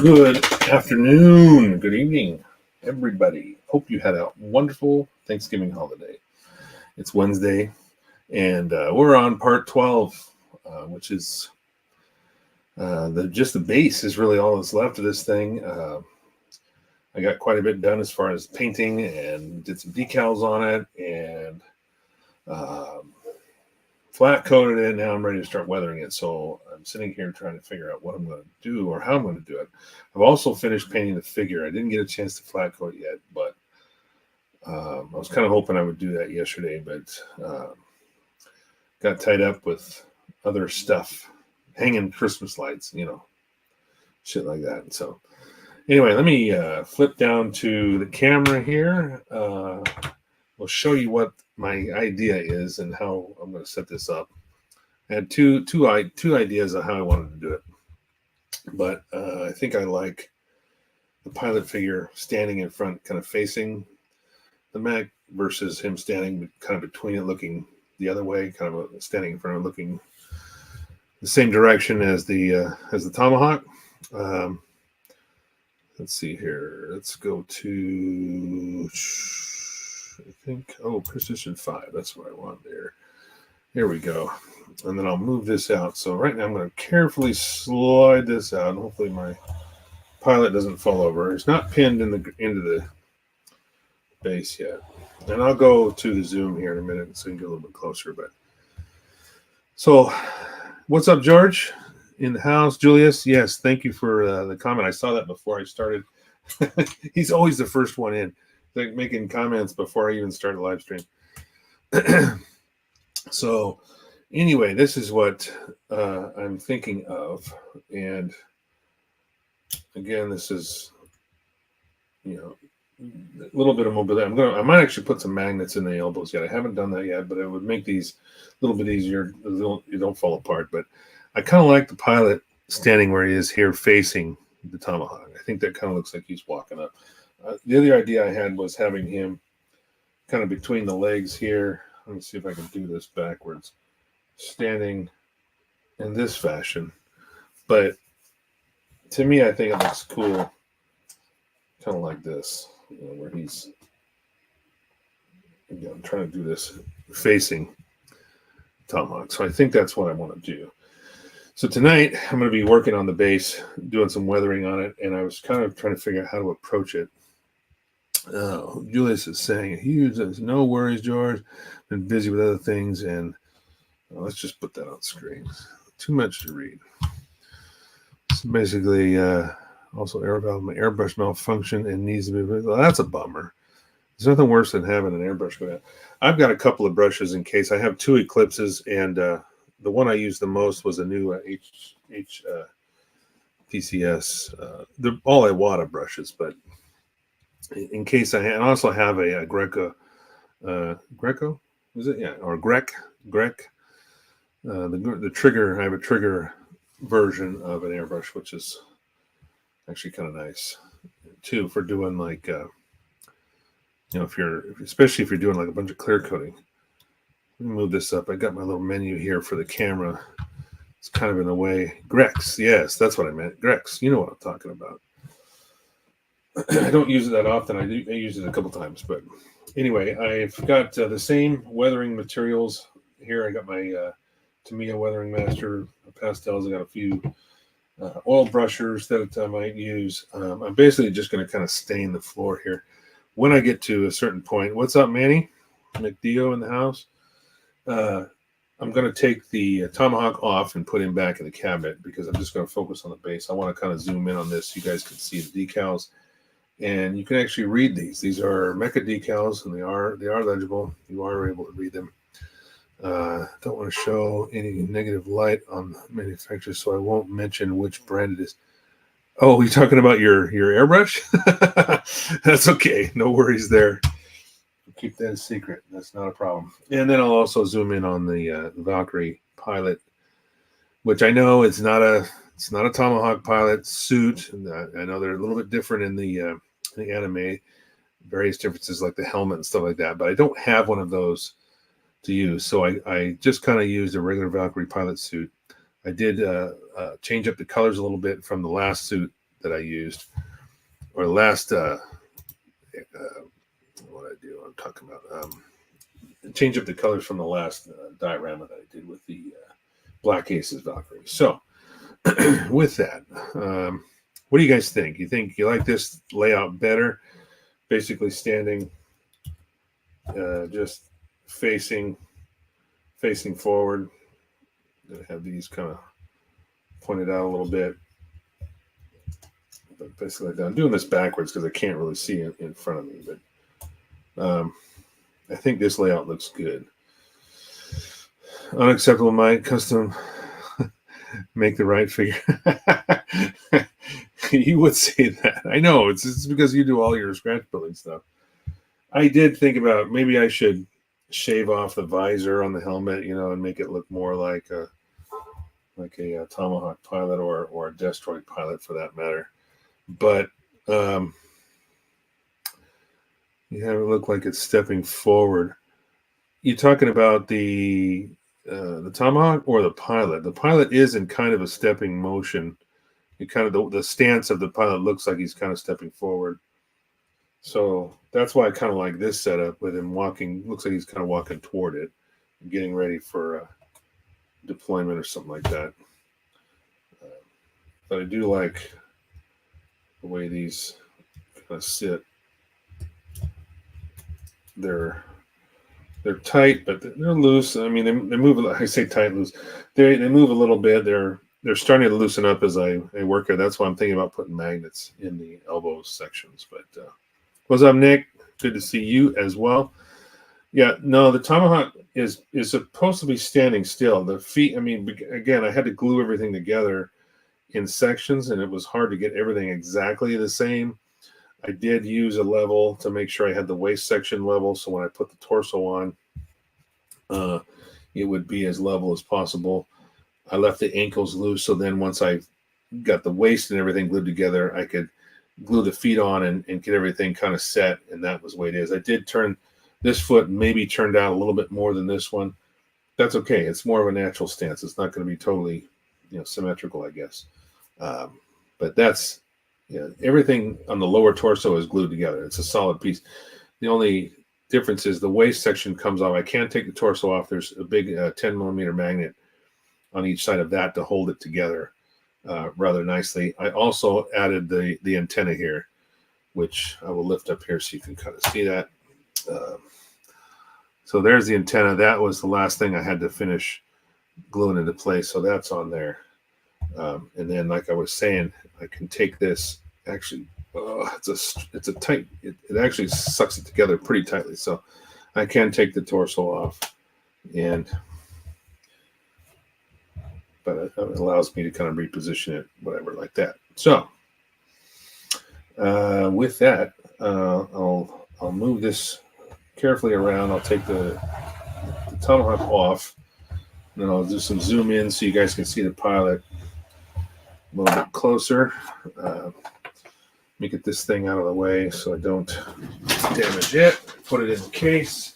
Good afternoon, good evening, everybody. Hope you had a wonderful Thanksgiving holiday. It's Wednesday, and we're on part 12, which is just the base is really all that's left of this thing. I got quite a bit done as far as painting and did some decals on it, and flat coated it. Now I'm ready to start weathering it. So I'm sitting here trying to figure out what I'm going to do or how I'm going to do it. I've also finished painting the figure. I didn't get a chance to flat coat yet, but I was kind of hoping I would do that yesterday, but got tied up with other stuff, hanging Christmas lights, shit like that. So anyway, let me flip down to the camera here. We'll show you what my idea is and how I'm going to set this up. I had two ideas of how I wanted to do it, but I think I like the pilot figure standing in front, kind of facing the Mac, versus him standing kind of between it, looking the other way, kind of standing in front of, looking the same direction as the Tomahawk. Let's see here. Let's go to, I think, position 5. That's what I want there. Here we go. And then I'll move this out. So right now I'm going to carefully slide this out, and hopefully my pilot doesn't fall over. It's not pinned into the base yet. And I'll go to the zoom here in a minute so you can get a little bit closer. But so, what's up, George? In the house, Julius? Yes, thank you for the comment. I saw that before I started. He's always the first one in, like making comments before I even start a live stream. So anyway, this is what I'm thinking of, and again, this is a little bit of mobility. I might actually put some magnets in the elbows yet. I haven't done that yet, but it would make these a little bit easier. You don't fall apart. But I kind of like the pilot standing where he is here, facing the Tomahawk. I think that kind of looks like he's walking up. The other idea I had was having him kind of between the legs here. Let me see if I can do this backwards. Standing in this fashion. But to me, I think it looks cool. Kind of like this, where he's, I'm trying to do this facing Tomahawk. So I think that's what I want to do. So tonight, I'm going to be working on the base, doing some weathering on it, and I was kind of trying to figure out how to approach it. Julius is saying, huge, no worries, George. Been busy with other things, and let's just put that on screen. Too much to read. So basically, also my airbrush malfunction and needs to be. Well, that's a bummer. There's nothing worse than having an airbrush go down. I've got a couple of brushes in case. I have 2 Eclipses, and the one I used the most was a new TCS. They're all Iwata brushes, but in case I also have a Greco, is it? Yeah, or Grec. The trigger. I have a trigger version of an airbrush, which is actually kind of nice too for doing like especially if you're doing like a bunch of clear coating. Let me move this up. I got my little menu here for the camera. It's kind of in the way. Grex, yes, that's what I meant. Grex, you know what I'm talking about. I don't use it that often. I use it a couple times, but anyway, I've got the same weathering materials here. I got my Tamiya Weathering Master pastels. I got a few oil brushers that I might use. I'm basically just going to kind of stain the floor here. When I get to a certain point, what's up, Manny? McDeo in the house. I'm going to take the Tomahawk off and put him back in the cabinet because I'm just going to focus on the base. I want to kind of zoom in on this so you guys can see the decals. And you can actually read these. These are Mecha decals, and they are legible. You are able to read them. Don't want to show any negative light on the manufacturer, so I won't mention which brand it is. Oh, you're talking about your airbrush? That's okay. No worries there. Keep that a secret. That's not a problem. And then I'll also zoom in on the Valkyrie pilot, which I know it's not a Tomahawk pilot suit. I know they're a little bit different in the anime, various differences like the helmet and stuff like that. But I don't have one of those to use, so I just kind of used a regular Valkyrie pilot suit. I did change up the colors a little bit from the last suit that I used, or last what I do. I'm talking about change up the colors from the last diorama that I did with the Black Aces Valkyrie. So with that, what do you guys think? You think you like this layout better? Basically standing just facing forward. I'm gonna have these kind of pointed out a little bit, but basically like that. I'm doing this backwards because I can't really see it in front of me, but I think this layout looks good. Unacceptable, my custom make the right figure. You would say that. I know it's because you do all your scratch building stuff. I did think about maybe I should shave off the visor on the helmet, and make it look more like a Tomahawk pilot or a Destroid pilot for that matter. But you have it look like it's stepping forward. You talking about the Tomahawk or the pilot? The pilot is in kind of a stepping motion. It kind of the stance of the pilot looks like he's kind of stepping forward. So that's why I kind of like this setup with him walking. Looks like he's kind of walking toward it, getting ready for deployment or something like that. But I do like the way these kind of sit. They're tight, but they're loose. I mean, they move. I say tight, loose. They move a little bit. They're starting to loosen up as I work it. That's why I'm thinking about putting magnets in the elbow sections. But what's up, Nick? Good to see you as well. Yeah, no, the Tomahawk is supposed to be standing still. The feet. I mean, again, I had to glue everything together in sections, and it was hard to get everything exactly the same. I did use a level to make sure I had the waist section level, so when I put the torso on, it would be as level as possible. I left the ankles loose, so then once I got the waist and everything glued together, I could glue the feet on and get everything kind of set, and that was the way it is. I did turn this foot, maybe turned out a little bit more than this one. That's okay. It's more of a natural stance. It's not going to be totally, symmetrical, I guess. But that's, everything on the lower torso is glued together. It's a solid piece. The only difference is the waist section comes off. I can't take the torso off. There's a big 10 millimeter magnet on each side of that to hold it together rather nicely. I also added the antenna here, which I will lift up here so you can kind of see that. So there's the antenna. That was the last thing I had to finish gluing into place. So that's on there. And then, like I was saying, I can take this. Actually, it's a tight. It actually sucks it together pretty tightly. So I can take the torso off, but it allows me to kind of reposition it, whatever, like that. So with that, I'll move this carefully around. I'll take the Tomahawk off, and then I'll do some zoom in so you guys can see the pilot a little bit closer. Let me get this thing out of the way so I don't damage it. Put it in the case.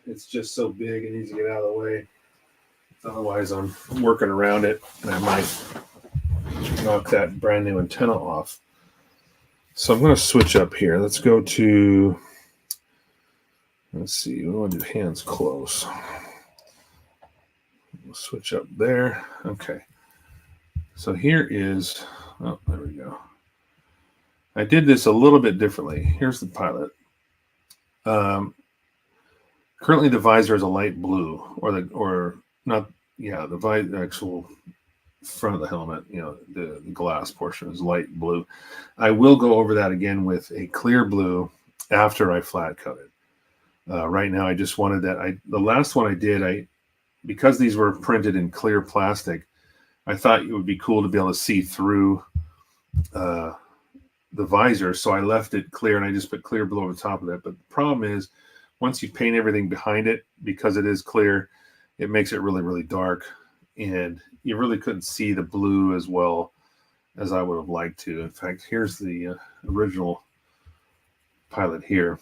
It's just so big it needs to get out of the way. Otherwise, I'm working around it, and I might knock that brand new antenna off. So I'm going to switch up here. Let's go to, let's see, we want to do hands close. We'll switch up there. Okay. So here is, oh, there we go. I did this a little bit differently. Here's the pilot. Currently the visor is a light blue, the actual front of the helmet, the glass portion is light blue. I will go over that again with a clear blue after I flat cut it. Right now, I just wanted that. The last one I did, because these were printed in clear plastic, I thought it would be cool to be able to see through the visor, so I left it clear, and I just put clear blue over the top of it. But the problem is, once you paint everything behind it, because it is clear, it makes it really, really dark, and you really couldn't see the blue as well as I would have liked to. In fact, here's the original pilot here.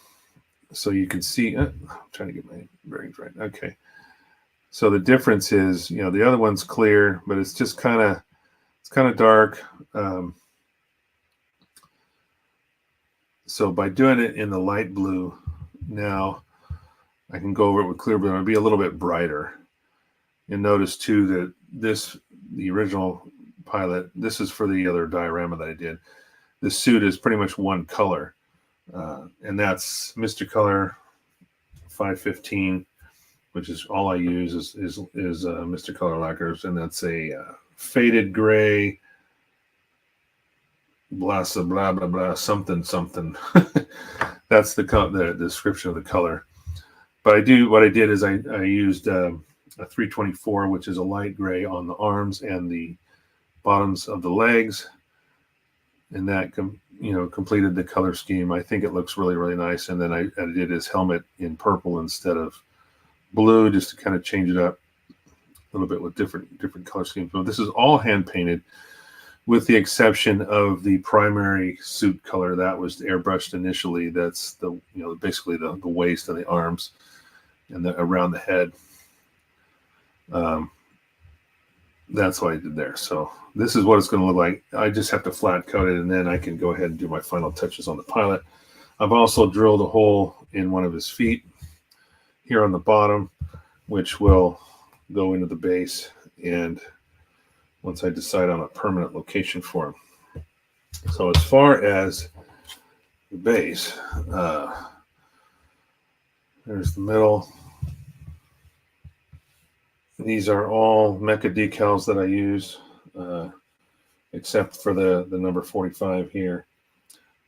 So you can see, I'm trying to get my bearings right. Okay. So the difference is, the other one's clear, but it's kind of dark. So by doing it in the light blue, now I can go over it with clear blue and it'll be a little bit brighter. And notice too that the original pilot, this is for the other diorama that I did. The suit is pretty much one color. And that's Mr. Color 515, which is all I use is Mr. Color lacquers. And that's a faded gray, blah, blah, blah, blah, something. That's the description of the color. But what I did is I used a 324, which is a light gray on the arms and the bottoms of the legs. And that, completed the color scheme. I think it looks really, really nice. And then I did his helmet in purple instead of blue, just to kind of change it up a little bit with different color schemes. But this is all hand painted, with the exception of the primary suit color that was airbrushed initially. That's basically the waist and the arms and around the head. That's what I did there. So this is what it's going to look like. I just have to flat coat it, and then I can go ahead and do my final touches on the pilot. I've also drilled a hole in one of his feet here on the bottom, which will go into the base, and once I decide on a permanent location for him. So as far as the base, there's the middle. These are all mecha decals that I use, except for the number 45 here.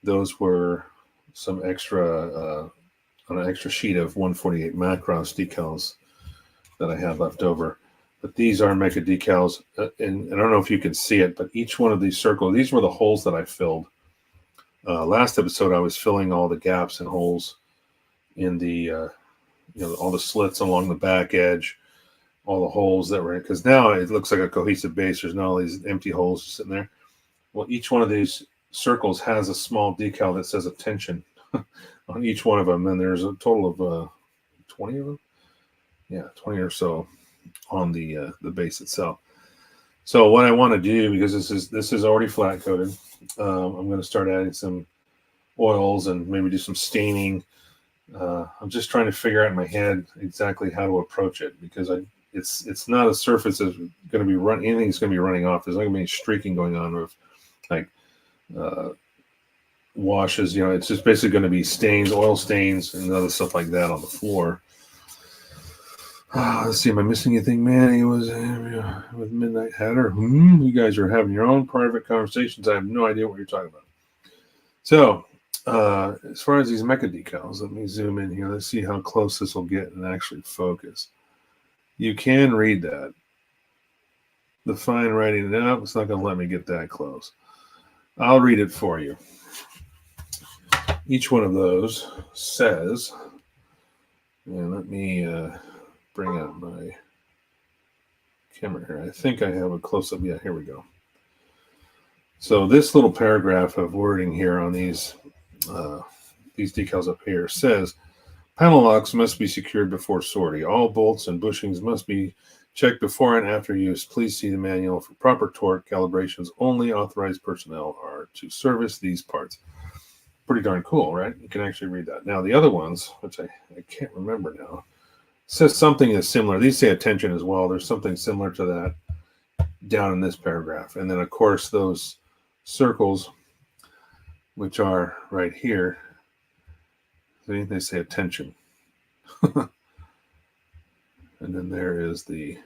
Those were some extra on an extra sheet of 148 Macross decals that I had left over. But these are mecha decals, and I don't know if you can see it, but each one of these circles, these were the holes that I filled. Last episode, I was filling all the gaps and holes in the, all the slits along the back edge, all the holes that were in, because now it looks like a cohesive base. There's not all these empty holes sitting there. Well, each one of these circles has a small decal that says attention on each one of them, and there's a total of 20 of them. Yeah, 20 or so on the base itself. So what I want to do, because this is already flat coated, I'm going to start adding some oils and maybe do some staining. I'm just trying to figure out in my head exactly how to approach it, because it's not a surface that's going to be anything's going to be running off. There's not going to be any streaking going on with like washes. It's just basically going to be stains, oil stains, and other stuff like that on the floor. Let's see, am I missing anything? Man, he was with Midnight Hatter. You guys are having your own private conversations. I have no idea what you're talking about. So, as far as these mecha decals, let me zoom in here. Let's see how close this will get and actually focus. You can read that. The fine writing, no, it's not going to let me get that close. I'll read it for you. Each one of those says, and let me bring up my camera here. I think I have a close-up. Yeah, here we go. So this little paragraph of wording here on these decals up here says, panel locks must be secured before sortie. All bolts and bushings must be checked before and after use. Please see the manual for proper torque calibrations. Only authorized personnel are to service these parts. Pretty darn cool, right? You can actually read that. Now, the other ones, which I can't remember now, says something is similar. These say attention as well. There's something similar to that down in this paragraph. And then, of course, those circles, which are right here, they say attention. And then there is the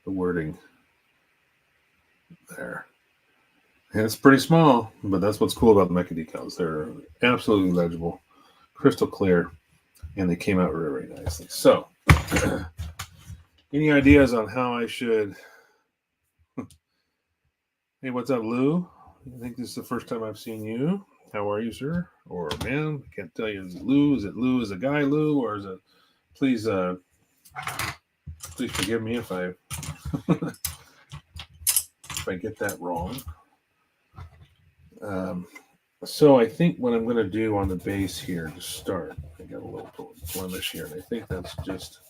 wording there. And it's pretty small, but that's what's cool about the mecha decals. They're absolutely legible, crystal clear, and they came out really, really nicely. So, any ideas on how I should... Hey, what's up, Lou? I think this is the first time I've seen you. How are you, sir? Or man? I can't tell you. Is it Lou? Is it Lou? Is it guy Lou? Or is it... Please forgive me if I if I get that wrong. So I think what I'm going to do on the base here to start, I got a little blemish here, and I think that's just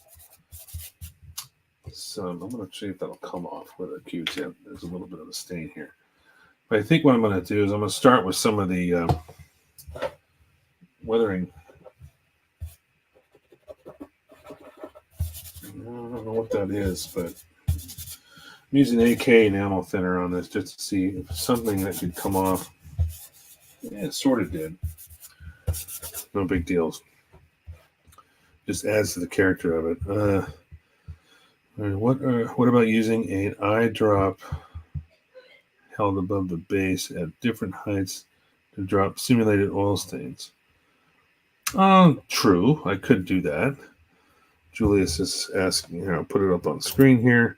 some. I'm going to see if that'll come off with a Q-tip. There's a little bit of a stain here. But I think what I'm going to do is I'm going to start with some of the weathering. I don't know what that is, but I'm using AK enamel thinner on this just to see if something that could come off. Yeah, it sort of did. No big deals. Just adds to the character of it. What about using an eye drop held above the base at different heights to drop simulated oil stains? True. I could do that. Julius is asking, put it up on screen here.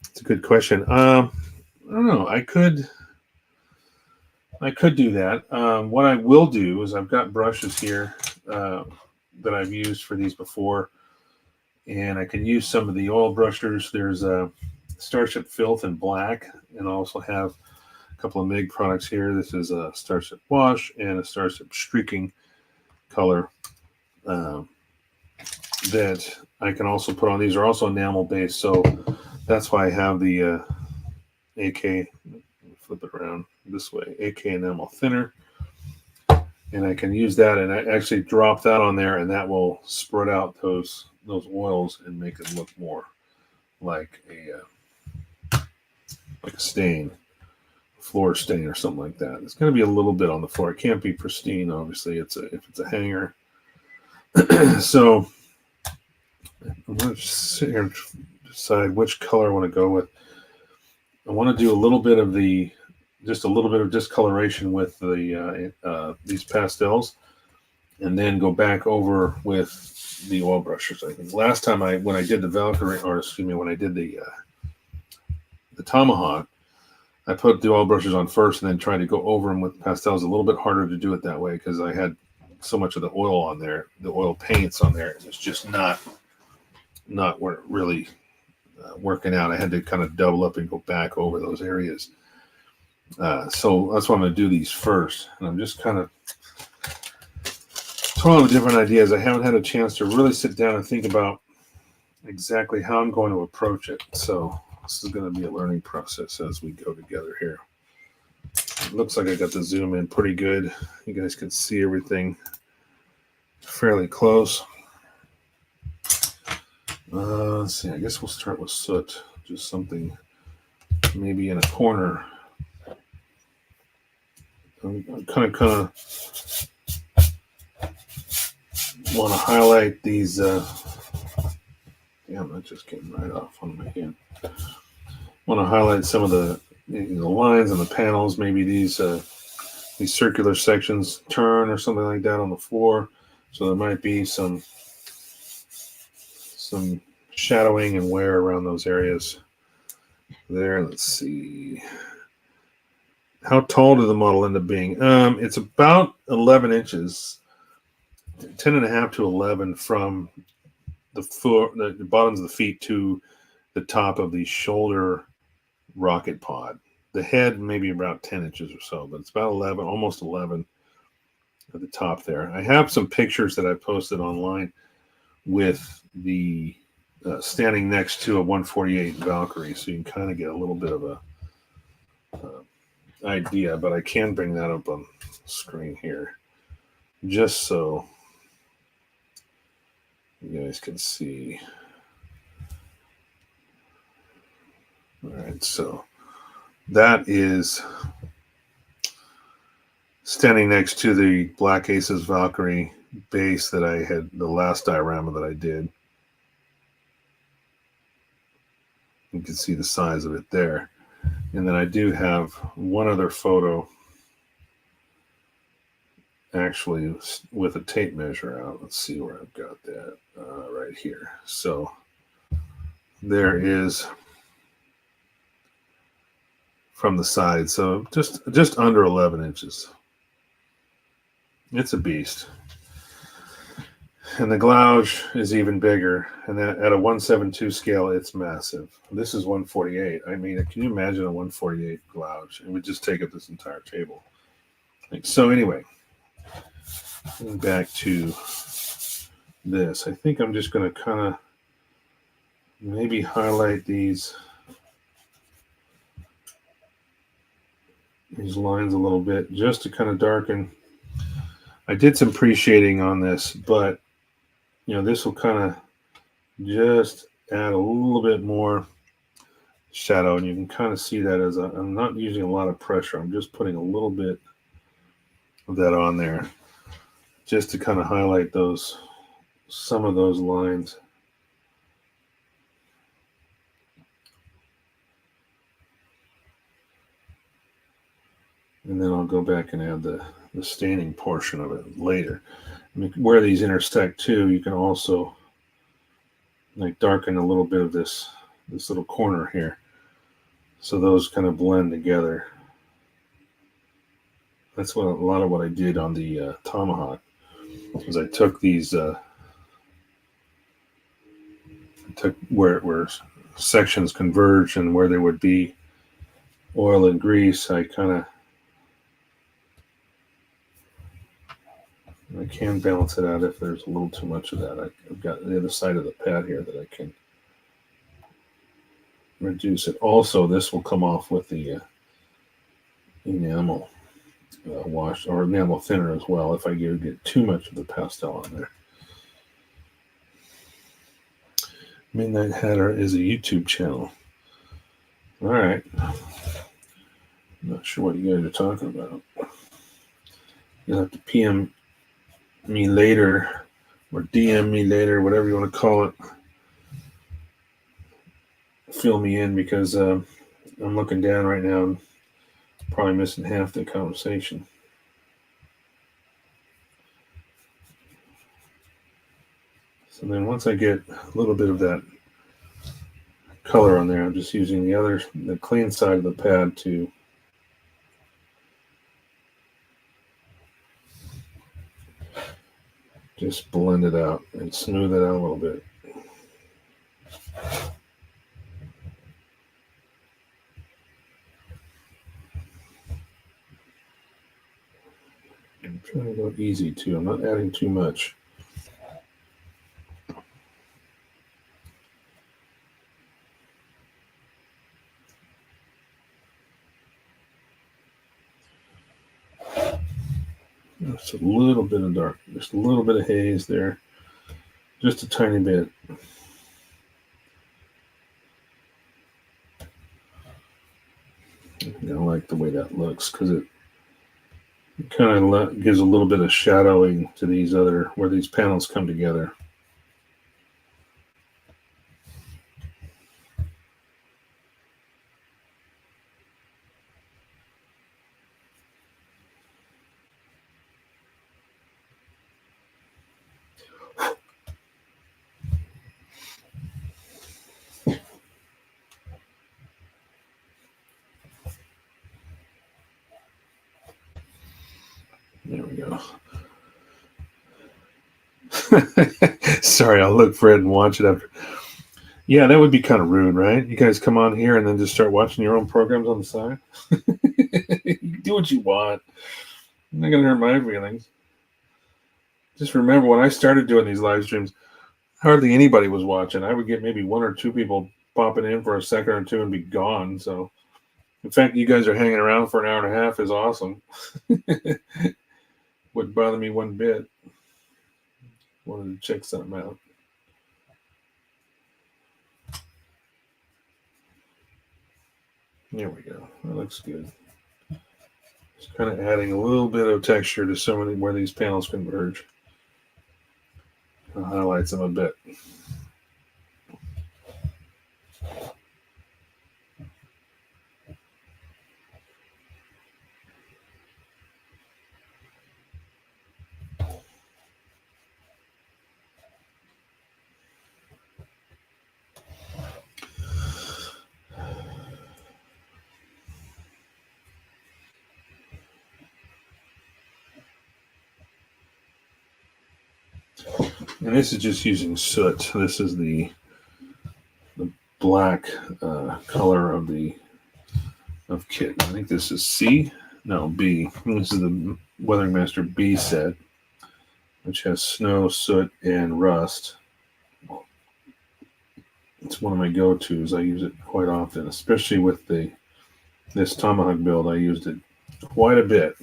It's a good question. I don't know. I could do that. What I will do is I've got brushes here that I've used for these before, and I can use some of the oil brushers. There's a Starship Filth in black, and I also have a couple of MIG products here. This is a Starship Wash and a Starship Streaking color that I can also put on. These are also enamel based, so that's why I have the AK. Flip it around this way. AK enamel thinner, and I can use that, and I actually drop that on there, and that will spread out those oils and make it look more like a stain, floor stain or something like that. It's going to be a little bit on the floor. It can't be pristine, obviously. If it's a hanger. So I'm going to sit here and decide which color I want to go with. I want to do a little bit of discoloration with the these pastels, and then go back over with the oil brushes. I think last time when I did the Valkyrie, or excuse me, when I did the Tomahawk, I put the oil brushes on first and then tried to go over them with pastels. A little bit harder to do it that way because I had so much of the oil on there, the oil paints on there. It's just not really working out. I had to kind of double up and go back over those areas. So that's why I'm going to do these first. And I'm just kind of toying with different ideas. I haven't had a chance to really sit down and think about exactly how I'm going to approach it. So this is going to be a learning process as we go together here. It looks like I got the zoom in pretty good. You guys can see everything fairly close. Let's see. I guess we'll start with soot. Just something maybe in a corner. I'm kind of want to highlight these. Damn, that just came right off on my hand. Want to highlight some of the lines and the panels. Maybe these circular sections turn or something like that on the floor. So there might be some shadowing and wear around those areas. There, let's see. How tall did the model end up being? It's about 11 inches, 10 and a half to 11 from the bottoms of the feet to the top of the shoulder rocket pod. The head maybe about 10 inches or so, but it's about 11, almost 11 at the top there. I have some pictures that I posted online with the standing next to a 148 Valkyrie, so you can kind of get a little bit of a idea, but I can bring that up on screen here just so you guys can see. All right, so that is standing next to the Black Aces Valkyrie base that I had, the last diorama that I did. You can see the size of it there. And then I do have one other photo actually with a tape measure out. Let's see where I've got that right here. So there is from the side. So just under 11 inches. It's a beast. And the gouge is even bigger. And then at a 1/7/2 scale, it's massive. This is 148. I mean, can you imagine a 148 gouge? It would just take up this entire table. So anyway, back to this. I think I'm just going to kind of maybe highlight these lines a little bit just to kind of darken. I did some pre-shading on this, but this will kind of just add a little bit more shadow, and you can kind of see that as I'm not using a lot of pressure. I'm just putting a little bit of that on there just to kind of highlight some of those lines. And then I'll go back and add the staining portion of it later. I mean, where these intersect too, you can also like darken a little bit of this little corner here, so those kind of blend together. That's what a lot of what I did on the Tomahawk, is I took these where sections converge and where there would be oil and grease. I can balance it out if there's a little too much of that. I've got the other side of the pad here that I can reduce it. Also, this will come off with the enamel wash or enamel thinner as well if I get too much of the pastel on there. Midnight Hatter is a YouTube channel. All right. I'm not sure what you guys are talking about. You'll have to PM me later or DM me later, whatever you want to call it. Fill me in, because I'm looking down right now and probably missing half the conversation. So then once I get a little bit of that color on there, I'm just using the clean side of the pad to just blend it out and smooth it out a little bit. I'm trying to go easy too. I'm not adding too much. Just a little bit of dark, just a little bit of haze there, just a tiny bit. I like the way that looks, because it kind of gives a little bit of shadowing to these where these panels come together. There we go. Sorry, I'll look for it and watch it after. Yeah, that would be kind of rude, right? You guys come on here and then just start watching your own programs on the side. You do what you want. I'm not going to hurt my feelings. Just remember, when I started doing these live streams, hardly anybody was watching. I would get maybe one or two people popping in for a second or two and be gone. So the fact that you guys are hanging around for an hour and a half is awesome. Wouldn't bother me one bit. Wanted to check something out. There we go. That looks good. Just kind of adding a little bit of texture to some of where these panels converge. I'll highlight them a bit. And this is just using soot. This is the black color of kit. I think this is C. No, B. This is the Weathering Master B set, which has snow, soot, and rust. It's one of my go-tos. I use it quite often, especially with this Tomahawk build. I used it quite a bit.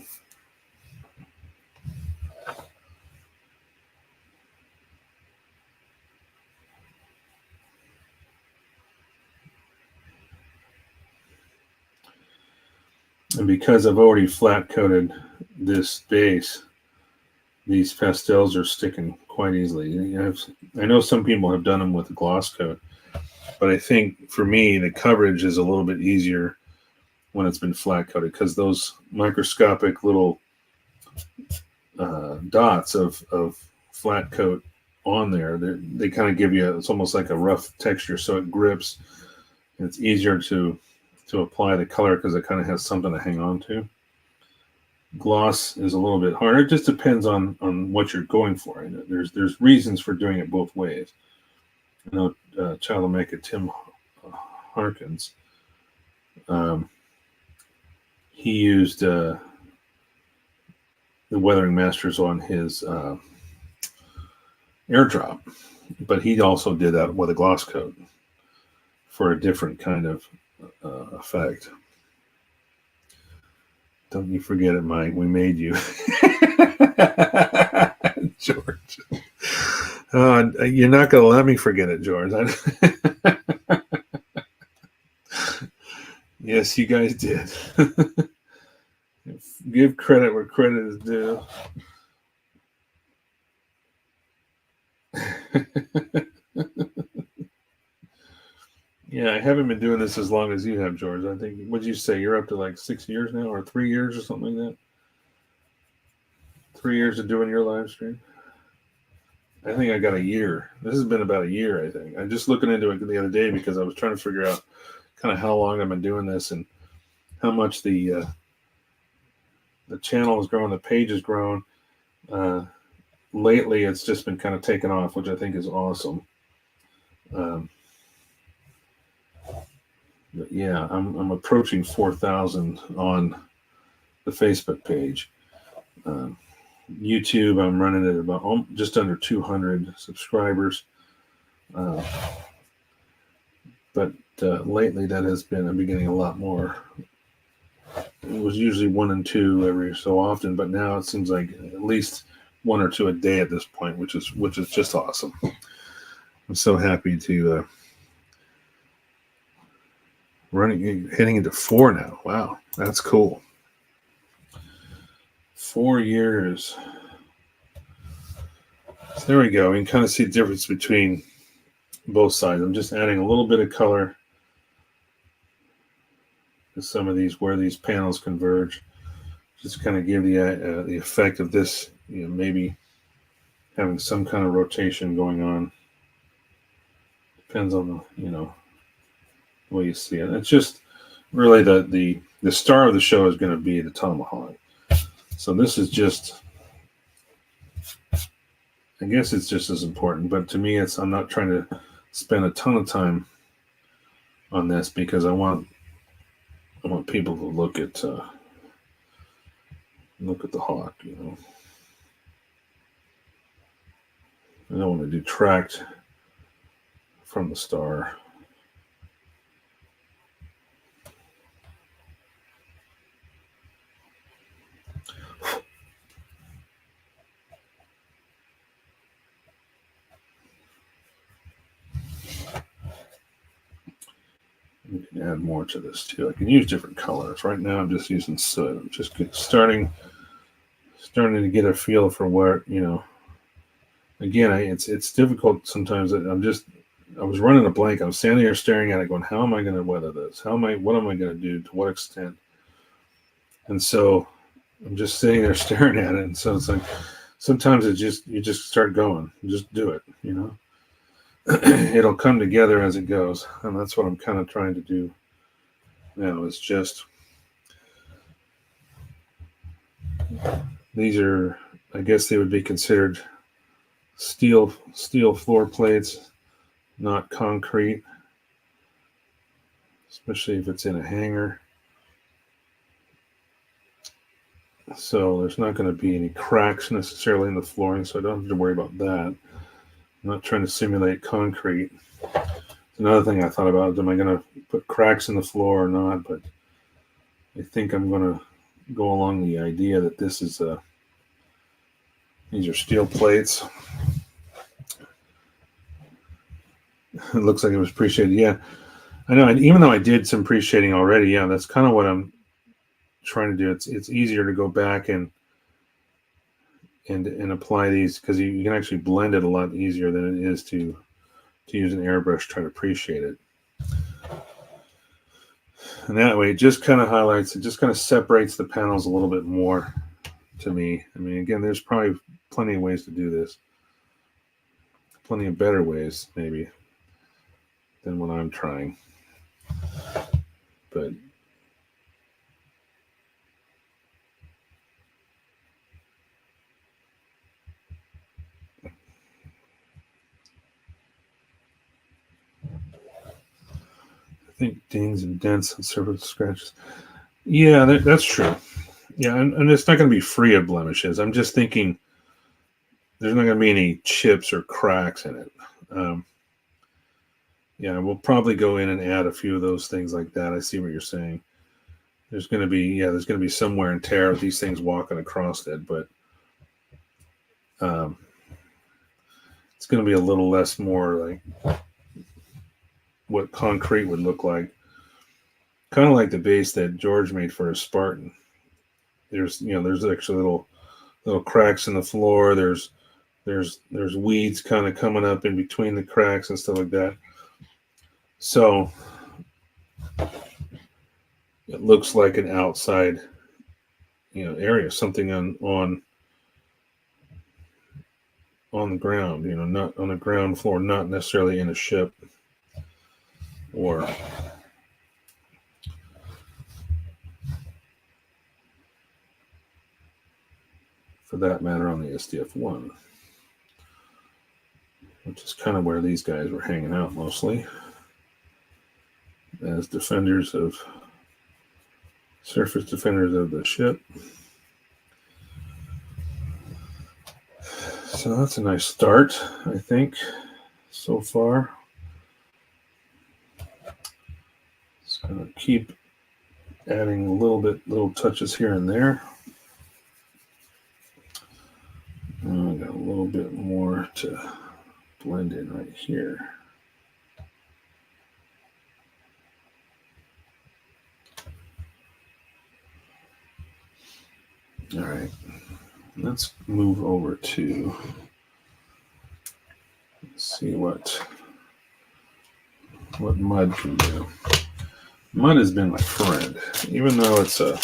And because I've already flat coated this base, these pastels are sticking quite easily. I know some people have done them with a gloss coat, but I think for me, the coverage is a little bit easier when it's been flat coated, because those microscopic little dots of flat coat on there, they kind of give you, it's almost like a rough texture, so it grips. And it's easier to apply the color because it kind of has something to hang on to. Gloss is a little bit harder. It just depends on what you're going for. And there's reasons for doing it both ways. I know Child of Mecca, Tim Harkins, he used the Weathering Masters on his airdrop, but he also did that with a gloss coat for a different kind of effect. Don't you forget it, Mike. We made you. George. You're not going to let me forget it, George. Yes, you guys did. Give credit where credit is due. Yeah, I haven't been doing this as long as you have, George. I think, what'd you say? You're up to like 6 years now, or 3 years or something like that? 3 years of doing your live stream? I think I got a year. This has been about a year, I think. I'm just looking into it the other day because I was trying to figure out kind of how long I've been doing this and how much the channel has grown, the page has grown. Lately, it's just been kind of taken off, which I think is awesome. But yeah, I'm approaching 4,000 on the Facebook page. YouTube, I'm running at about just under 200 subscribers. But lately, that has been, I'm getting a lot more. It was usually 1 and 2 every so often, but now it seems like at least 1 or 2 a day at this point, which is just awesome. I'm so happy to heading into 4 now. Wow, that's cool. 4 years. So there we go. You can kind of see the difference between both sides. I'm just adding a little bit of color to some of these where these panels converge. Just kind of give the effect of this, maybe having some kind of rotation going on. Depends on the way you see it. It's just really the star of the show is going to be the Tomahawk. So this is just, I guess it's just as important, but to me, I'm not trying to spend a ton of time on this because I want people to look at the hawk. I don't want to detract from the star. You can add more to this too. I can use different colors. Right now I'm just using soot. I'm just starting to get a feel for where, again, it's difficult sometimes. I was running a blank. I was standing there staring at it going, how am I going to weather this? What am I going to do? To what extent? And so I'm just sitting there staring at it. And so it's like, sometimes you just start going, just do it, It'll come together as it goes. And that's what I'm kind of trying to do now. It's just, these are, I guess they would be considered steel floor plates, not concrete, especially if it's in a hangar. So there's not going to be any cracks necessarily in the flooring, so I don't have to worry about that. I'm not trying to simulate concrete. Another thing I thought about, am I going to put cracks in the floor or not? But I think I'm going to go along the idea that this is these are steel plates. It looks like it was pre-shaded. Yeah, I know. And even though I did some pre-shading already, yeah, that's kind of what I'm trying to do. It's easier to go back and apply these, because you can actually blend it a lot easier than it is to use an airbrush try to pre-shade it. And that way it just kind of highlights, it just kind of separates the panels a little bit more to me. I mean, again, there's probably plenty of ways to do this. Plenty of better ways, maybe, than what I'm trying. But I think dings and dents and surface scratches. Yeah, that's true. Yeah, and it's not going to be free of blemishes. I'm just thinking there's not going to be any chips or cracks in it. Yeah, we'll probably go in and add a few of those things like that. I see what you're saying. There's going to be some wear and tear with these things walking across it, but it's going to be a little less more like what concrete would look like. Kind of like the base that George made for a Spartan. There's actually little cracks in the floor. There's weeds kind of coming up in between the cracks and stuff like that. So it looks like an outside, area, something on the ground, not on the ground floor, not necessarily in a ship, or for that matter on the SDF-1, which is kind of where these guys were hanging out mostly as surface defenders of the ship. So that's a nice start, I think, so far. Just gonna keep adding little touches here and there. I got a little bit more to blend in right here. All right, let's move over to see what mud can do. Mud has been my friend, even though it's a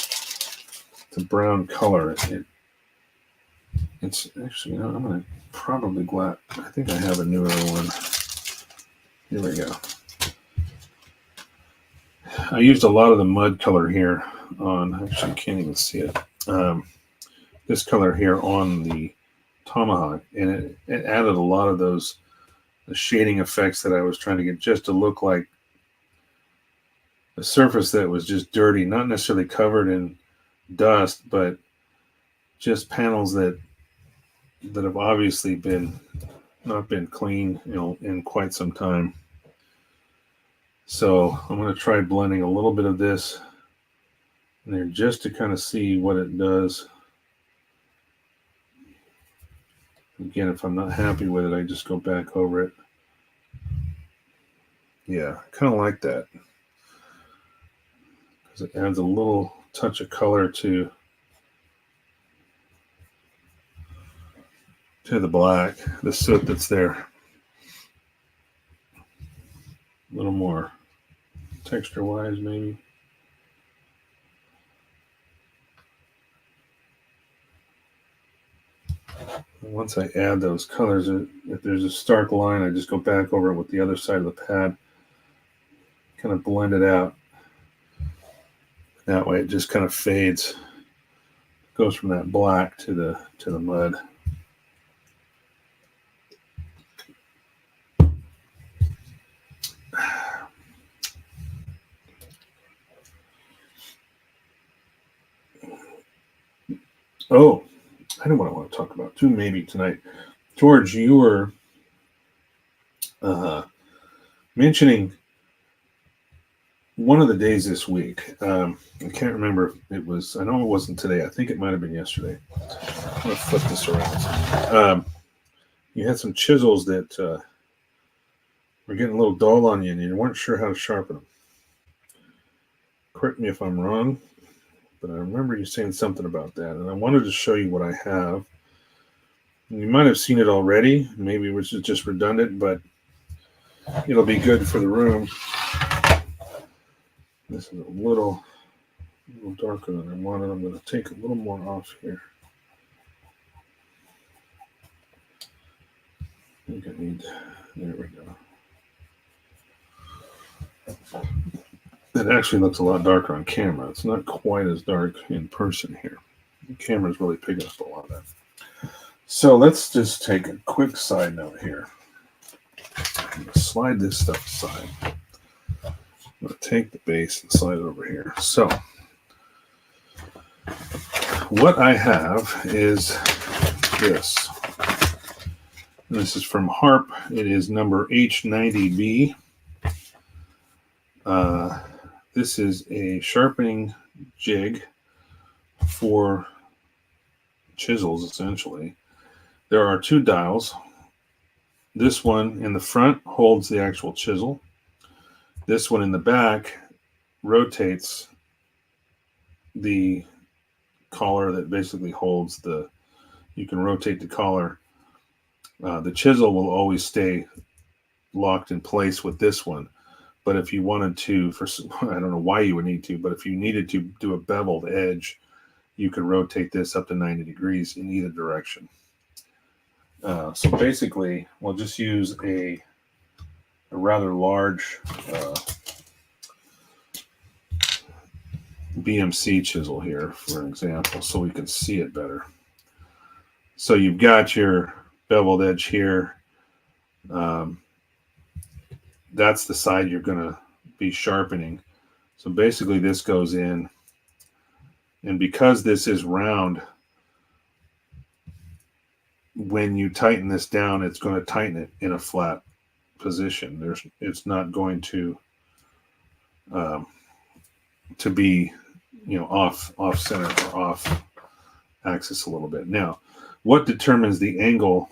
brown color. It's actually, I'm gonna probably I think I have a newer one. Here we go. I used a lot of the mud color here on. Actually, I can't even see it. This color here on the Tomahawk, and it added a lot of the shading effects that I was trying to get, just to look like a surface that was just dirty, not necessarily covered in dust, but just panels that have obviously not been clean, in quite some time. So I'm going to try blending a little bit of this in there just to kind of see what it does. Again, if I'm not happy with it, I just go back over it. Yeah, kind of like that, because it adds a little touch of color to the black, the soot that's there. A little more texture-wise, maybe. Once I add those colors, if there's a stark line, I just go back over it with the other side of the pad, kind of blend it out. That way it just kind of fades, goes from that black to the mud. Oh, I know what I want to talk about too, maybe tonight. George, you were mentioning one of the days this week. I can't remember if it was, I know it wasn't today. I think it might have been yesterday. I'm going to flip this around. You had some chisels that were getting a little dull on you and you weren't sure how to sharpen them. Correct me if I'm wrong, but I remember you saying something about that. And I wanted to show you what I have. You might have seen it already. Maybe it was just redundant, but it'll be good for the room. This is a little darker than I wanted. I'm going to take a little more off here. I think I need, there we go. It actually looks a lot darker on camera. It's not quite as dark in person here. The camera's really picking up a lot of that. So let's just take a quick side note here. I'm going to slide this stuff aside. I'm going to take the base and slide it over here. So what I have is this. And this is from Harp. It is number H90B. This is a sharpening jig for chisels, essentially. There are two dials. This one in the front holds the actual chisel. This one in the back rotates the collar that basically holds the, you can rotate the collar. The chisel will always stay locked in place with this one. But if you wanted to, I don't know why you would need to, but if you needed to do a beveled edge, you could rotate this up to 90 degrees in either direction. So basically, we'll just use a rather large BMC chisel here, for example, so we can see it better. So you've got your beveled edge here. That's the side you're going to be sharpening. So basically this goes in, and because this is round, when you tighten this down, it's going to tighten it in a flat position. It's not going to be, off center or off axis a little bit. Now, what determines the angle?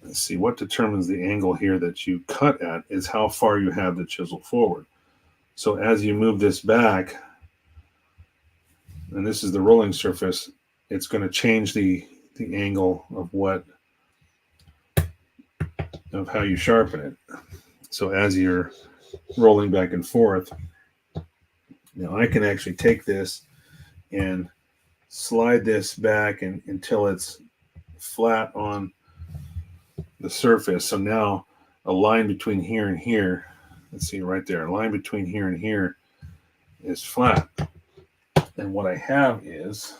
Let's see, what determines the angle here that you cut at is how far you have the chisel forward. So as you move this back, and this is the rolling surface, it's going to change the angle of how you sharpen it. So as you're rolling back and forth, I can actually take this and slide this back until it's flat on the surface. So now a line between here and here, let's see right there, a line between here and here is flat. And what I have is,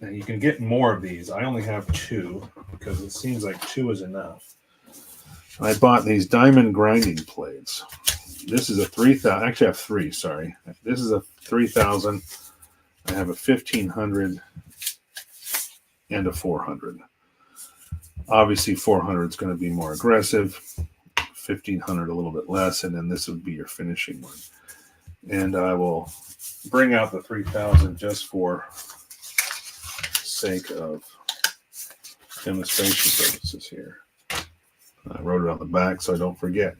and you can get more of these. I only have two because it seems like two is enough. I bought these diamond grinding plates. This is a 3,000. Actually, I have three. Sorry. This is a 3,000. I have a 1,500 and a 400. Obviously, 400 is going to be more aggressive. 1,500 a little bit less, and then this would be your finishing one. And I will bring out the 3,000 just for sake of demonstration purposes here. I wrote it on the back so I don't forget.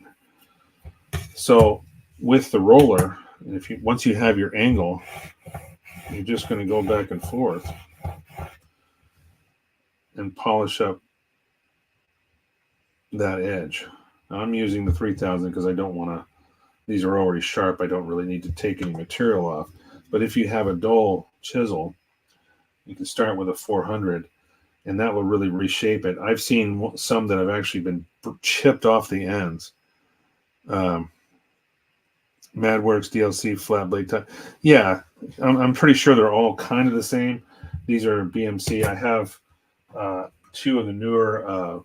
So with the roller, once you have your angle, you're just going to go back and forth and polish up that edge. Now, I'm using the 3,000 because I don't want to, these are already sharp. I don't really need to take any material off. But if you have a dull chisel, you can start with a 400 and that will really reshape it. I've seen some that have actually been chipped off the ends. Madworks, DLC, flat blade type. Yeah, I'm pretty sure they're all kind of the same. These are BMC. I have two of the newer,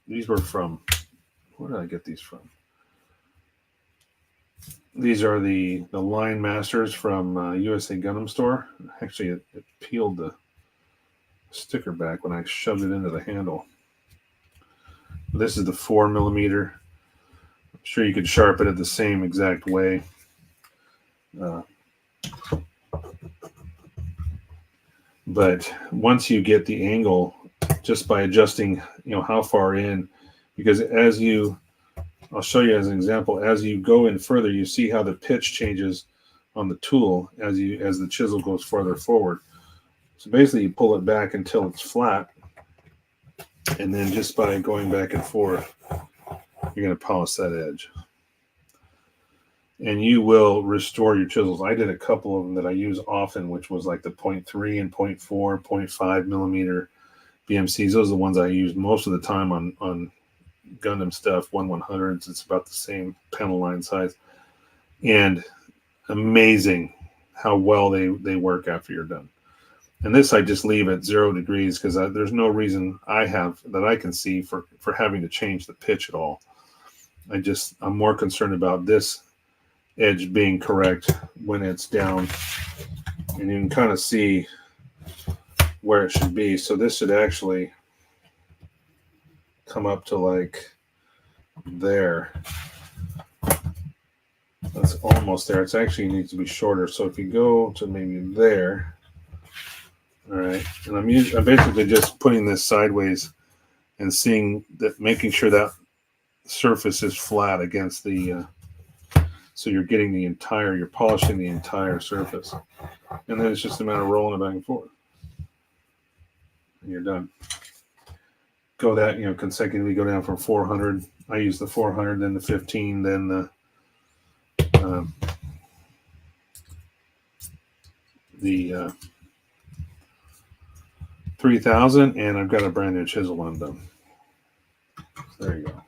these were from, where did I get these from? These are the Line Masters from USA Gundam Store. Actually, it peeled the sticker back when I shoved it into the handle. This is the 4mm. I'm sure you could sharpen it the same exact way. But once you get the angle, just by adjusting, how far in, because I'll show you as an example, as you go in further, you see how the pitch changes on the tool as the chisel goes farther forward. So basically you pull it back until it's flat, and then just by going back and forth, you're going to polish that edge. And you will restore your chisels. I did a couple of them that I use often, which was like the 0.3 and 0.4, 0.5mm BMCs. Those are the ones I use most of the time on Gundam stuff, 1/100s. It's about the same panel line size. And amazing how well they work after you're done. And this I just leave at 0 degrees because there's no reason that I can see for having to change the pitch at all. I'm more concerned about this edge being correct when it's down, and you can kind of see where it should be. So this should actually come up to like there. That's almost there. It's actually needs to be shorter. So if you go to maybe there, all right, and I'm basically just putting this sideways and seeing that, making sure that surface is flat against the so you're getting you're polishing the entire surface. And then it's just a matter of rolling it back and forth. And you're done. Go that, consecutively go down from 400. I use the 400, then the 15, then the 3000, and I've got a brand new chisel undone. So there you go.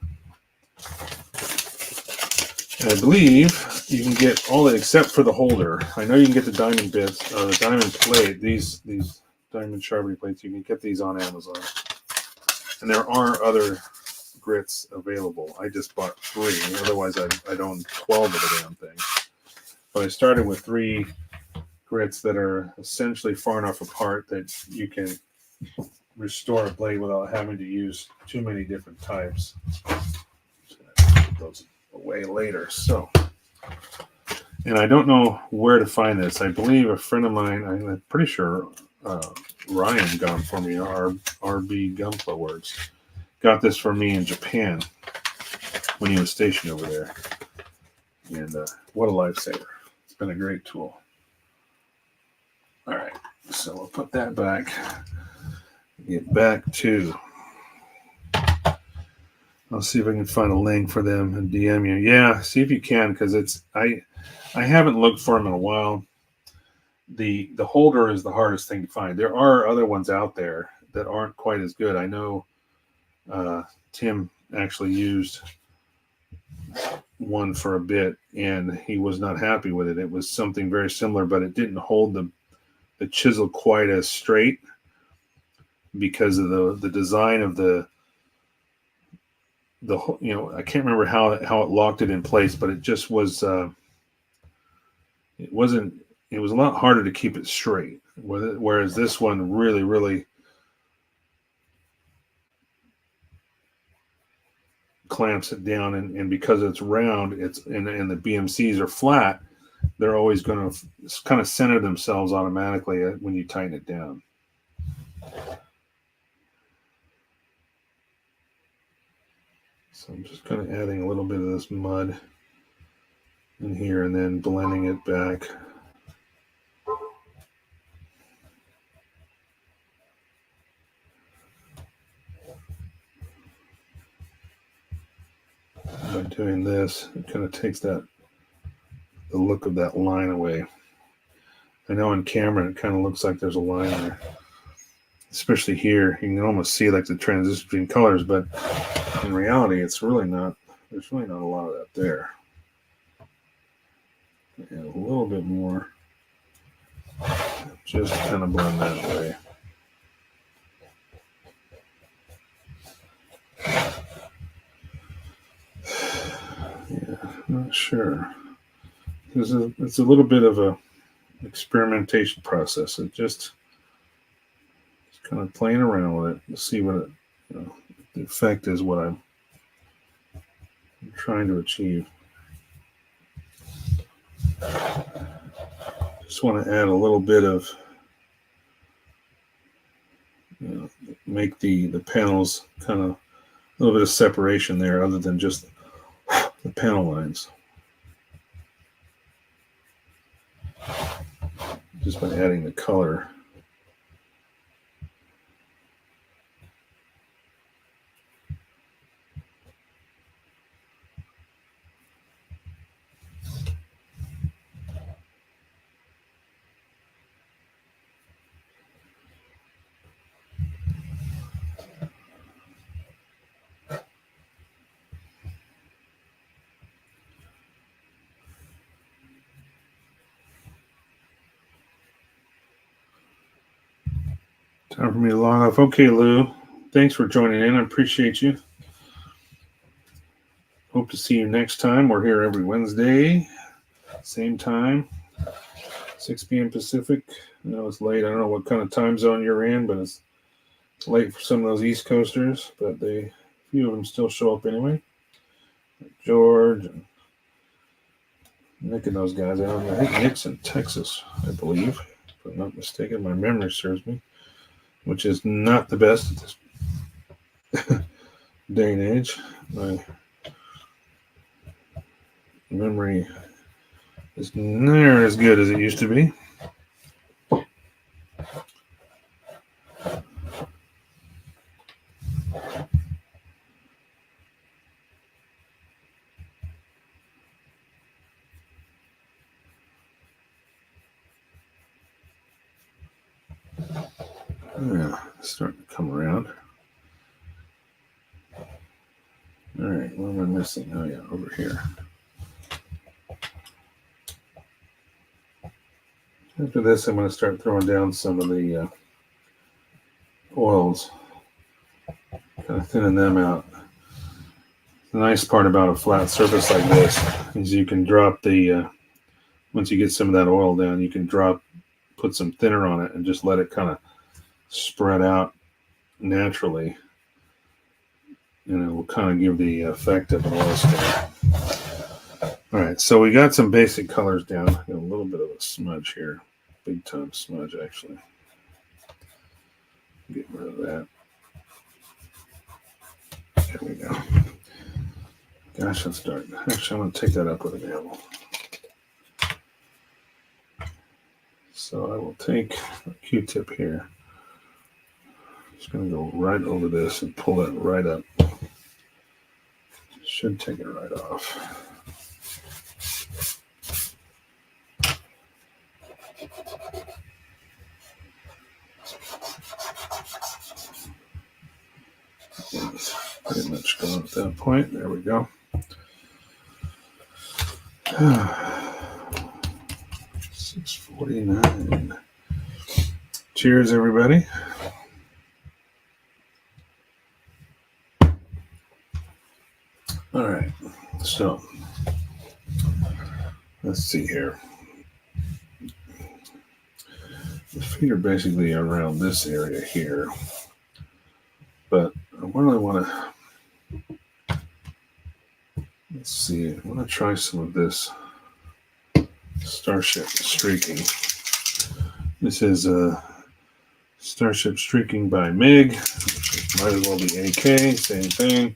And I believe you can get all that except for the holder. I know you can get the diamond bits, the diamond plate, these diamond sharpening plates. You can get these on Amazon. And there are other grits available. I just bought 3. Otherwise, I'd own 12 of the damn thing. But I started with 3 grits that are essentially far enough apart that you can restore a blade without having to use too many different types. Just gonna put those away later. So, and I don't know where to find this. I believe a friend of mine, I'm pretty sure Ryan got them for me, RB Gunpla Works, got this for me in Japan when he was stationed over there. And what a lifesaver. It's been a great tool. All right, so we'll put that back. Get back to, I'll see if I can find a link for them and DM you. Yeah, see if you can, because I haven't looked for them in a while. The holder is the hardest thing to find. There are other ones out there that aren't quite as good. I know Tim actually used one for a bit, and he was not happy with it. It was something very similar, but it didn't hold the chisel quite as straight because of the design of the I can't remember how it locked it in place, but it just was it was a lot harder to keep it straight, whereas this one really clamps it down, and because it's round, and the BMCs are flat, they're always going to kind of center themselves automatically when you tighten it down. So I'm just kind of adding a little bit of this mud in here and then blending it back. By doing this, it kind of takes the look of that line away. I know on camera it kind of looks like there's a line there, especially here. You can almost see like the transition between colors, but in reality, it's really not. There's really not a lot of that there. Add a little bit more, just kind of blend that away. Yeah, not sure. It's a little bit of a experimentation process. It just kind of playing around with it to see what the effect is. What I'm I'm trying to achieve. Just want to add a little bit of, make the panels kind of a little bit of separation there other than just the panel lines. Just by adding the color. Time for me to log off. Okay, Lou. Thanks for joining in. I appreciate you. Hope to see you next time. We're here every Wednesday, same time, 6 p.m. Pacific. I know it's late. I don't know what kind of time zone you're in, but it's late for some of those East Coasters. But a few of them still show up anyway. Like George and Nick and those guys. I think Nick's in Texas, I believe, if I'm not mistaken. My memory serves me, which is not the best at this day and age. My memory is never as good as it used to be. Yeah, starting to come around. All right, what am I missing? Oh yeah, over here. After this, I'm going to start throwing down some of the oils, kind of thinning them out. The nice part about a flat surface like this is you can drop the, once you get some of that oil down, you can put some thinner on it and just let it kind of spread out naturally. And it will kind of give the effect of an oil stain. All right, so we got some basic colors down. Got a little bit of a smudge here. Big time smudge, actually. Get rid of that. There we go. Gosh, that's dark. Actually, I'm going to take that up with an anvil. So I will take a Q-tip here. Just going to go right over this and pull that right up. Should take it right off. It's pretty much gone at that point. There we go. 6:49. Cheers, everybody. All right, so let's see here. The feet are basically around this area here, but I really want to, let's see, I want to try some of this Starship Streaking. This is Starship Streaking by MIG, which might as well be AK, same thing.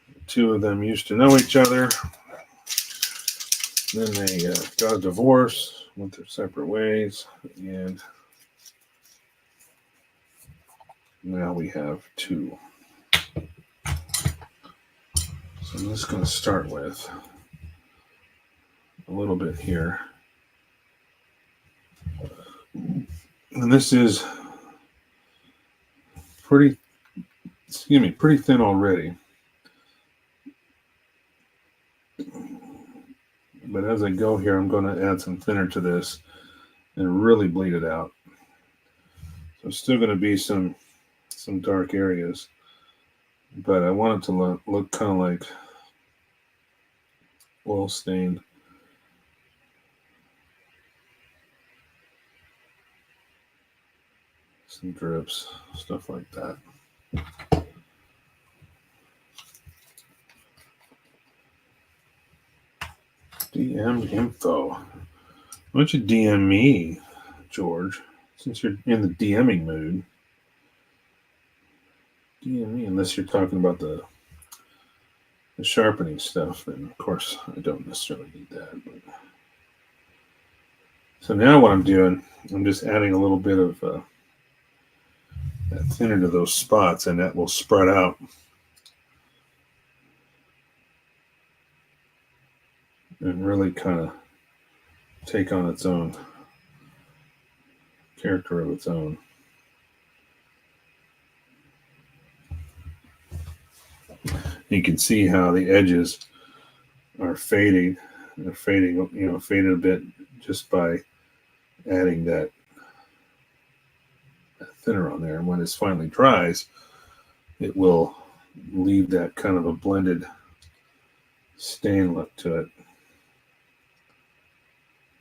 The two of them used to know each other. Then they got a divorce, went their separate ways, and now we have two. So I'm just going to start with a little bit here. And this is pretty thin already. But as I go here, I'm going to add some thinner to this and really bleed it out. So it's still going to be some dark areas, but I want it to look kind of like oil stained. Some drips, stuff like that. DM info. Why don't you DM me, George, since you're in the DMing mood? DM me, unless you're talking about the sharpening stuff, then of course I don't necessarily need that. But... So now what I'm doing, I'm just adding a little bit of that thinner to those spots, and that will spread out and really kind of take on its own character of its own. You can see how the edges are fading. They're fading, faded a bit just by adding that thinner on there. And when it finally dries, it will leave that kind of a blended stain look to it.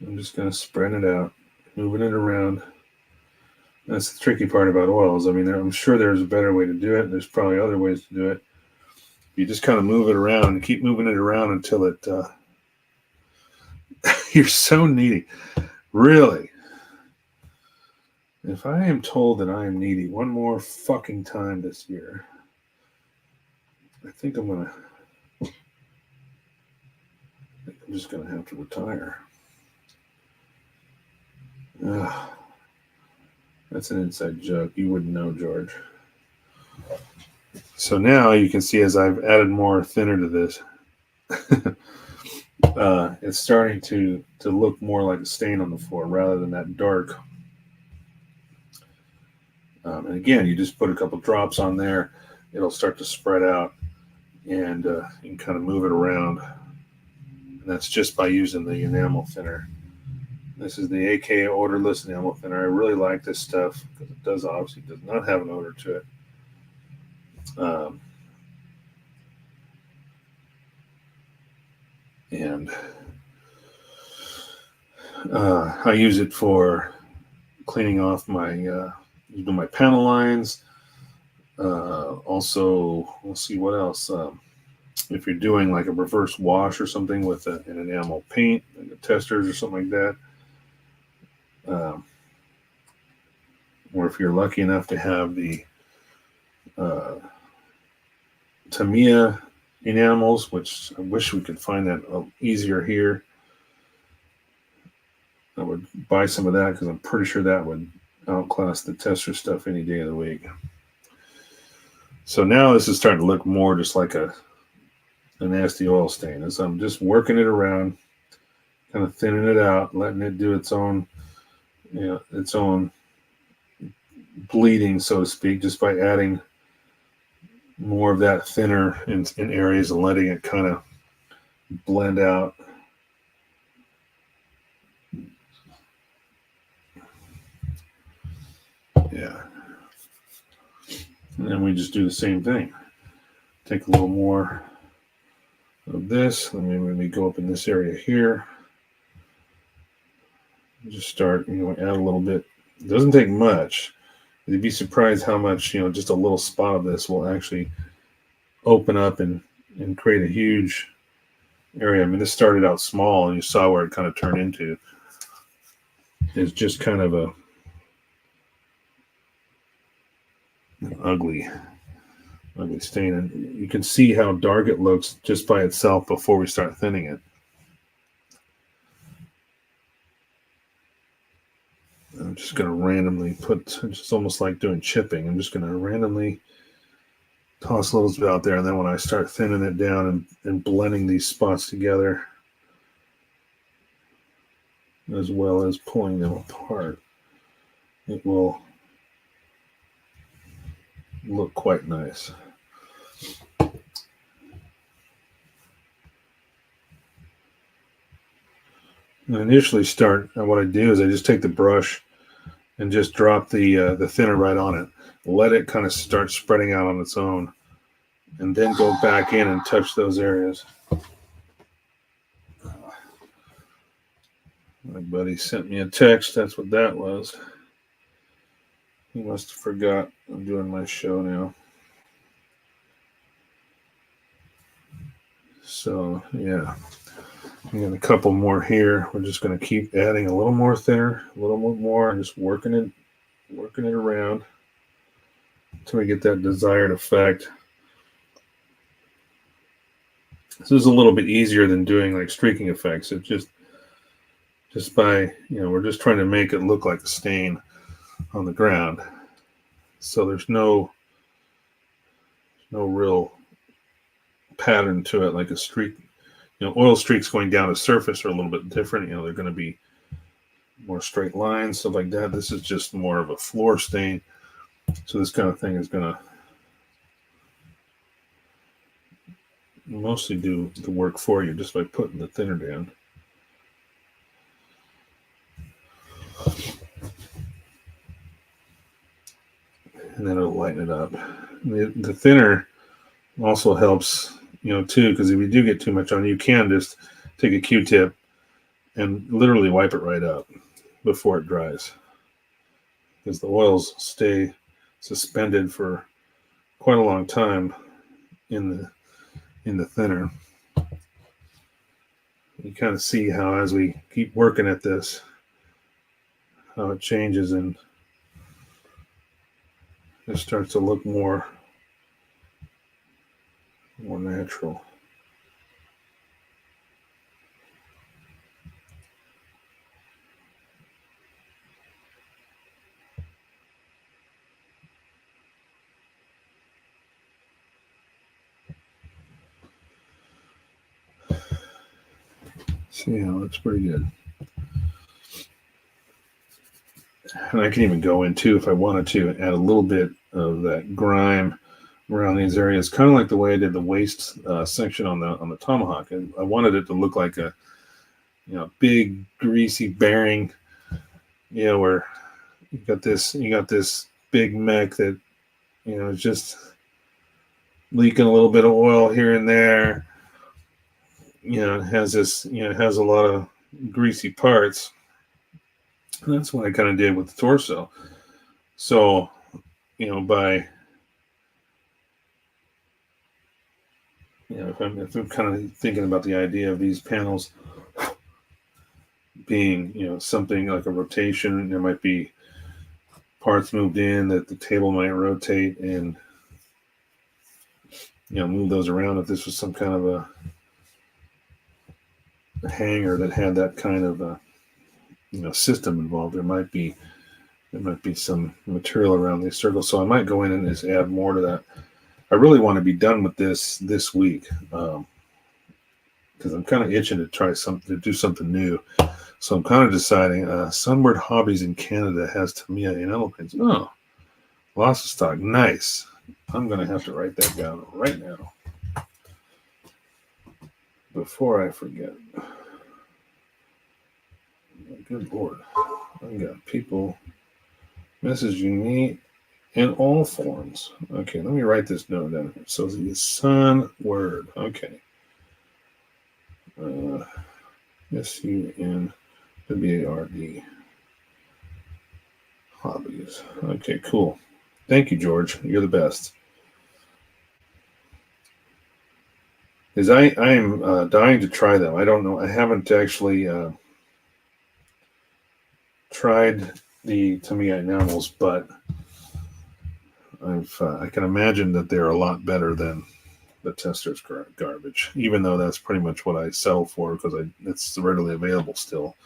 I'm just going to spread it out, moving it around. That's the tricky part about oils. I mean, I'm sure there's a better way to do it. There's probably other ways to do it. You just kind of move it around and keep moving it around until it... You're so needy. Really? If I am told that I am needy one more fucking time this year, I think I'm just going to have to retire. That's an inside joke. You wouldn't know, George. So now you can see as I've added more thinner to this, it's starting to look more like a stain on the floor rather than that dark. And again, you just put a couple drops on there. It'll start to spread out, and you can kind of move it around. And that's just by using the enamel thinner. This is the AK odorless enamel thinner. I really like this stuff because it does not have an odor to it. And I use it for cleaning off my panel lines. Also, let's see what else. If you're doing like a reverse wash or something with an enamel paint, like a testers or something like that. Or if you're lucky enough to have the Tamiya enamels, which I wish we could find that easier here. I would buy some of that because I'm pretty sure that would outclass the tester stuff any day of the week. So now this is starting to look more just like a nasty oil stain. As I'm just working it around, kind of thinning it out, letting it do its own, its own bleeding, so to speak, just by adding more of that thinner in areas and letting it kind of blend out. Yeah. And then we just do the same thing. Take a little more of this. Let me go up in this area here. Just start, add a little bit. It doesn't take much. You'd be surprised how much, just a little spot of this will actually open up and create a huge area. I mean, this started out small, and you saw where it kind of turned into. It's just kind of an ugly stain. And you can see how dark it looks just by itself before we start thinning it. I'm just going to randomly it's almost like doing chipping. I'm just going to randomly toss a little bit out there, and then when I start thinning it down and blending these spots together, as well as pulling them apart, it will look quite nice. And initially what I do is I just take the brush and just drop the thinner right on it. Let it kind of start spreading out on its own, and then go back in and touch those areas. My buddy sent me a text. That's what that was. He must have forgot I'm doing my show now. So, yeah. And then a couple more here. We're just going to keep adding a little more thinner, a little more, and just working it around until we get that desired effect. This is a little bit easier than doing like streaking effects. It just by, we're just trying to make it look like a stain on the ground. So there's no real pattern to it like a streak. Oil streaks going down a surface are a little bit different. They're going to be more straight lines, stuff like that. This is just more of a floor stain. So this kind of thing is going to mostly do the work for you just by putting the thinner down. And then it'll lighten it up. The thinner also helps, too, because if you do get too much on, you can just take a Q-tip and literally wipe it right up before it dries, because the oils stay suspended for quite a long time in the thinner. You kind of see how, as we keep working at this, how it changes and it starts to look more natural. See how it looks pretty good. And I can even go into, if I wanted to, add a little bit of that grime around these areas, kind of like the way I did the waist section on the Tomahawk. And I wanted it to look like a big greasy bearing, where you got this big mech that is just leaking a little bit of oil here and there. It has has a lot of greasy parts. And that's what I kind of did with the torso. So, by if I'm kind of thinking about the idea of these panels being, something like a rotation, there might be parts moved in that the table might rotate and, move those around. If this was some kind of a hanger that had that kind of system involved, there might be some material around these circles. So I might go in and just add more to that. I really want to be done with this week, because I'm kind of itching to do something new. So I'm kind of deciding. Sunward Hobbies in Canada has Tamiya enamel paints. Oh, lost of stock. Nice. I'm going to have to write that down right now before I forget. Good Lord. I got people messaging me in all forms. Okay, let me write this note down here. So the Sunward. Okay. SUNWARD. Hobbies. Okay, cool. Thank you, George. You're the best. Is I am dying to try them. I don't know. I haven't actually tried the Tamiya enamels, but I can imagine that they're a lot better than the Tester's garbage, even though that's pretty much what I sell for, because it's readily available still.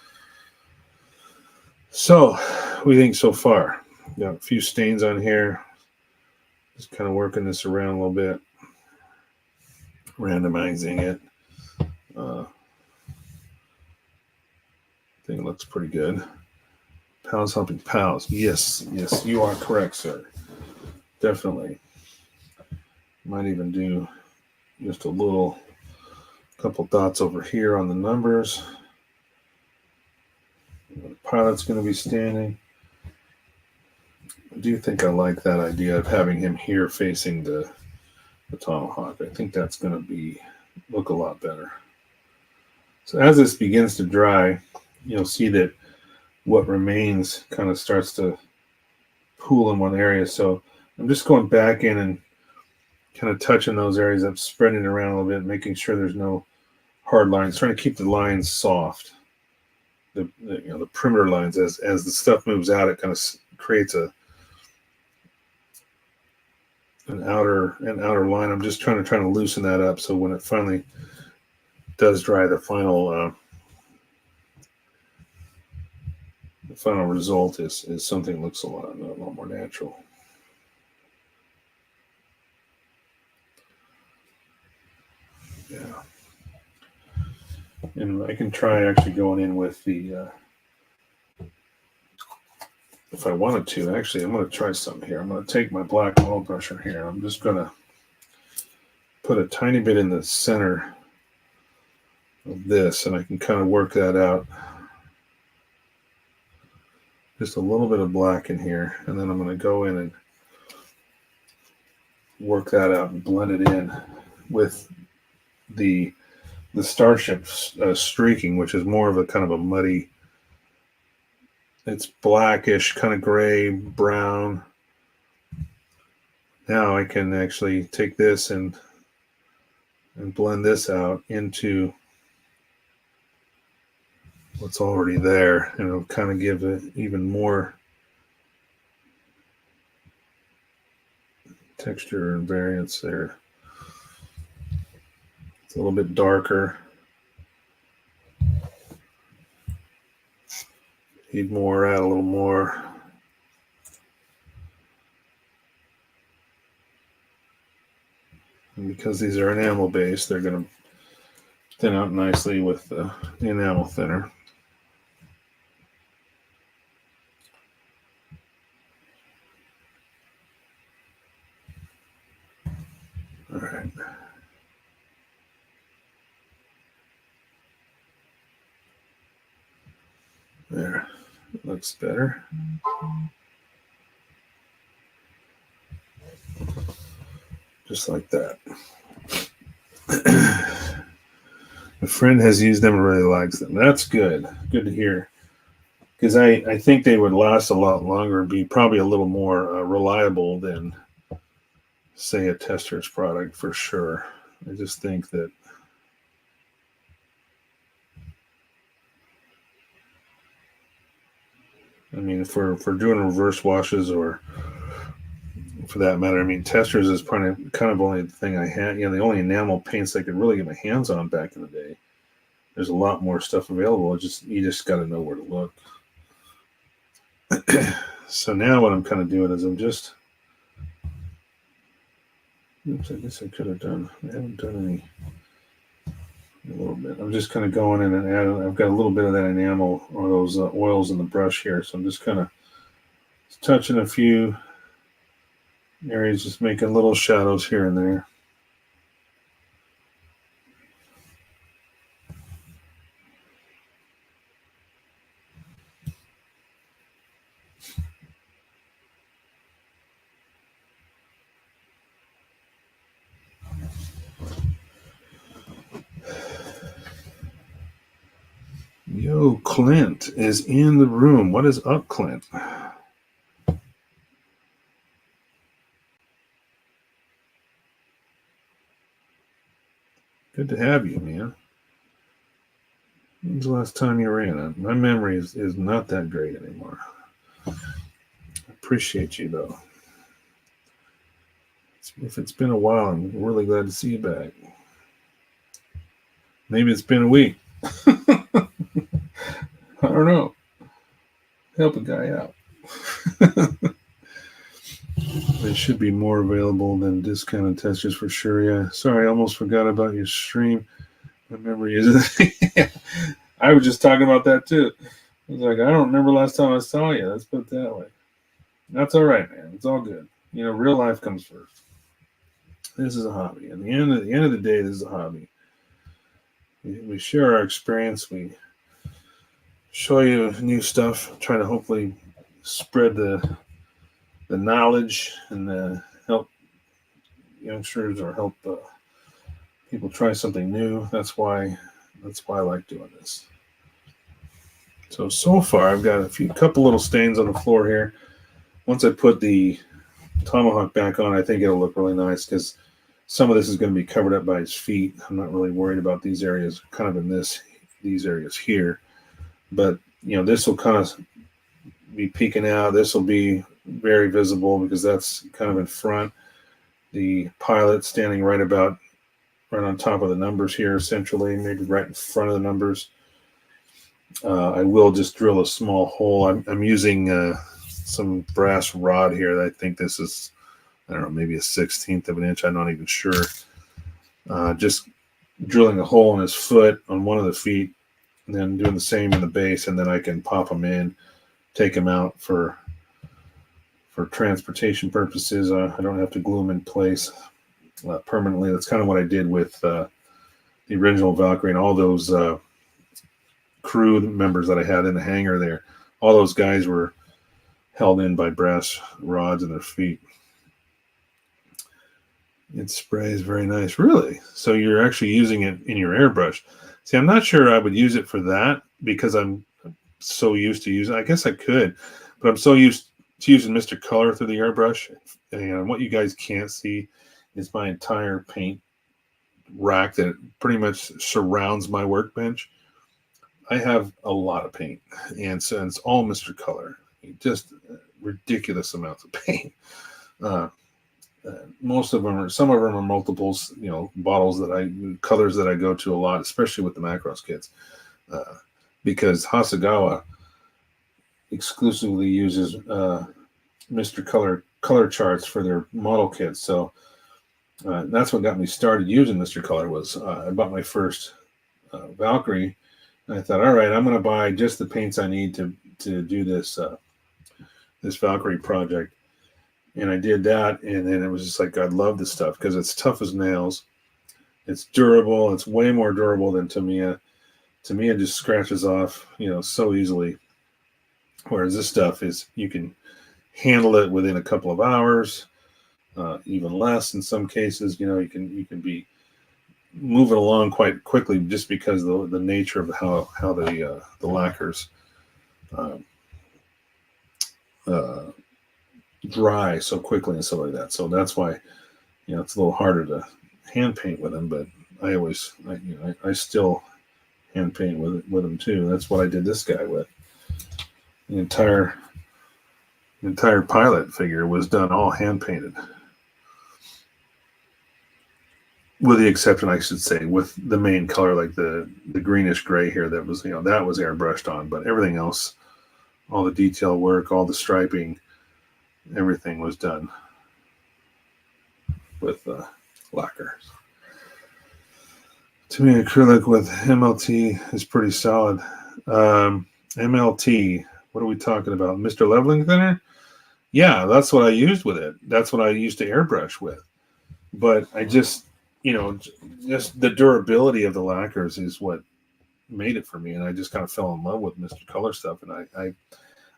So, what do you think so far? Got a few stains on here. Just kind of working this around a little bit, randomizing it. I think it looks pretty good. Pals helping pals. Yes, you are correct, sir. Definitely. Might even do just a couple dots over here on the numbers. The pilot's going to be standing. I do think I like that idea of having him here facing the Tomahawk. I think that's going to look a lot better. So as this begins to dry, you'll see that what remains kind of starts to pool in one area. So I'm just going back in and kind of touching those areas up, spreading it around a little bit, making sure there's no hard lines, trying to keep the lines soft. The perimeter lines, as the stuff moves out, it kind of creates an outer line. I'm just trying to loosen that up, so when it finally does dry, the final result is something that looks a lot more natural. Yeah. And I can try actually going in with the, if I wanted to, actually, I'm going to try something here. I'm going to take my black oil brusher here. I'm just going to put a tiny bit in the center of this, and I can kind of work that out. Just a little bit of black in here, and then I'm going to go in and work that out and blend it in with the starship streaking, which is more of a kind of a muddy, it's blackish, kind of gray, brown. Now I can actually take this and blend this out into what's already there, and it'll kind of give it even more texture and variance there. It's a little bit darker. Need more, add a little more. And because these are enamel based, they're going to thin out nicely with the enamel thinner. All right. There, it looks better. Just like that. A friend has used them and really likes them. That's good. Good to hear. Because I think they would last a lot longer and be probably a little more reliable than, say, a Tester's product for sure. I just think that I mean, for doing reverse washes, or for that matter, I mean, Testers is probably kind of only the thing I had. You know, the only enamel paints I could really get my hands on back in the day. There's a lot more stuff available. You just got to know where to look. So now what I'm kind of doing is I'm just. Oops, I guess I could have done. I haven't done any. A little bit. I'm just kind of going in and adding. I've got a little bit of that enamel or those oils in the brush here, so I'm just kind of touching a few areas, just making little shadows here and there. Yo, Clint is in the room. What is up, Clint? Good to have you, man. When's the last time you were in? My memory is not that great anymore. I appreciate you, though. If it's been a while, I'm really glad to see you back. Maybe it's been a week. I don't know. Help a guy out. There should be more available than discounted testers for sure. Yeah. Sorry, I almost forgot about your stream. My memory is. I was just talking about that too. I was like, I don't remember last time I saw you. Let's put it that way. That's all right, man. It's all good. You know, real life comes first. This is a hobby. At the end of the day, this is a hobby. We share our experience. We show you new stuff. Try to hopefully spread the knowledge and help youngsters or help people try something new. That's why I like doing this. So far, I've got a couple little stains on the floor here. Once I put the Tomahawk back on, I think it'll look really nice because Some of this is going to be covered up by his feet. I'm not really worried about these areas, kind of in these areas here. But, this will kind of be peeking out. This will be very visible because that's kind of in front. The pilot standing right on top of the numbers here, essentially, maybe right in front of the numbers. I will just drill a small hole. I'm using some brass rod here. I think this is, I don't know, maybe a 1/16 of an inch. I'm not even sure. Just drilling a hole in his foot on one of the feet, and then doing the same in the base, and then I can pop them in, take them out for transportation purposes. I don't have to glue them in place permanently. That's kind of what I did with the original Valkyrie and all those crew members that I had in the hangar there. All those guys were held in by brass rods in their feet. It sprays very nice. Really? So you're actually using it in your airbrush. See, I'm not sure I would use it for that because I'm so used to using it. I guess I could, but I'm so used to using Mr. Color through the airbrush. And what you guys can't see is my entire paint rack that pretty much surrounds my workbench. I have a lot of paint, and so it's all Mr. Color. Just ridiculous amounts of paint. Most of them some of them are multiples, bottles colors that I go to a lot, especially with the Macross kits, because Hasegawa exclusively uses Mr. Color charts for their model kits. So that's what got me started using Mr. Color. Was I bought my first Valkyrie, and I thought, all right, I'm going to buy just the paints I need to do this Valkyrie project. And I did that, and then it was just like, I love this stuff because it's tough as nails. It's durable. It's way more durable than Tamiya. Tamiya just scratches off, so easily. Whereas this stuff you can handle it within a couple of hours, even less in some cases. You can be moving along quite quickly just because the nature of how the lacquers dry so quickly and stuff like that. So that's why it's a little harder to hand paint with them. But I still hand paint with them too. That's what I did this guy with. The entire pilot figure was done all hand painted, with the exception, I should say, with the main color, like the greenish gray here that was airbrushed on. But everything else, all the detail work, all the striping, everything was done with lacquer. To me, acrylic with MLT is pretty solid. MLT, what are we talking about? Mr. Leveling Thinner? Yeah, that's what I used with it. That's what I used to airbrush with. But I just the durability of the lacquers is what made it for me. And I just kind of fell in love with Mr. Color stuff. And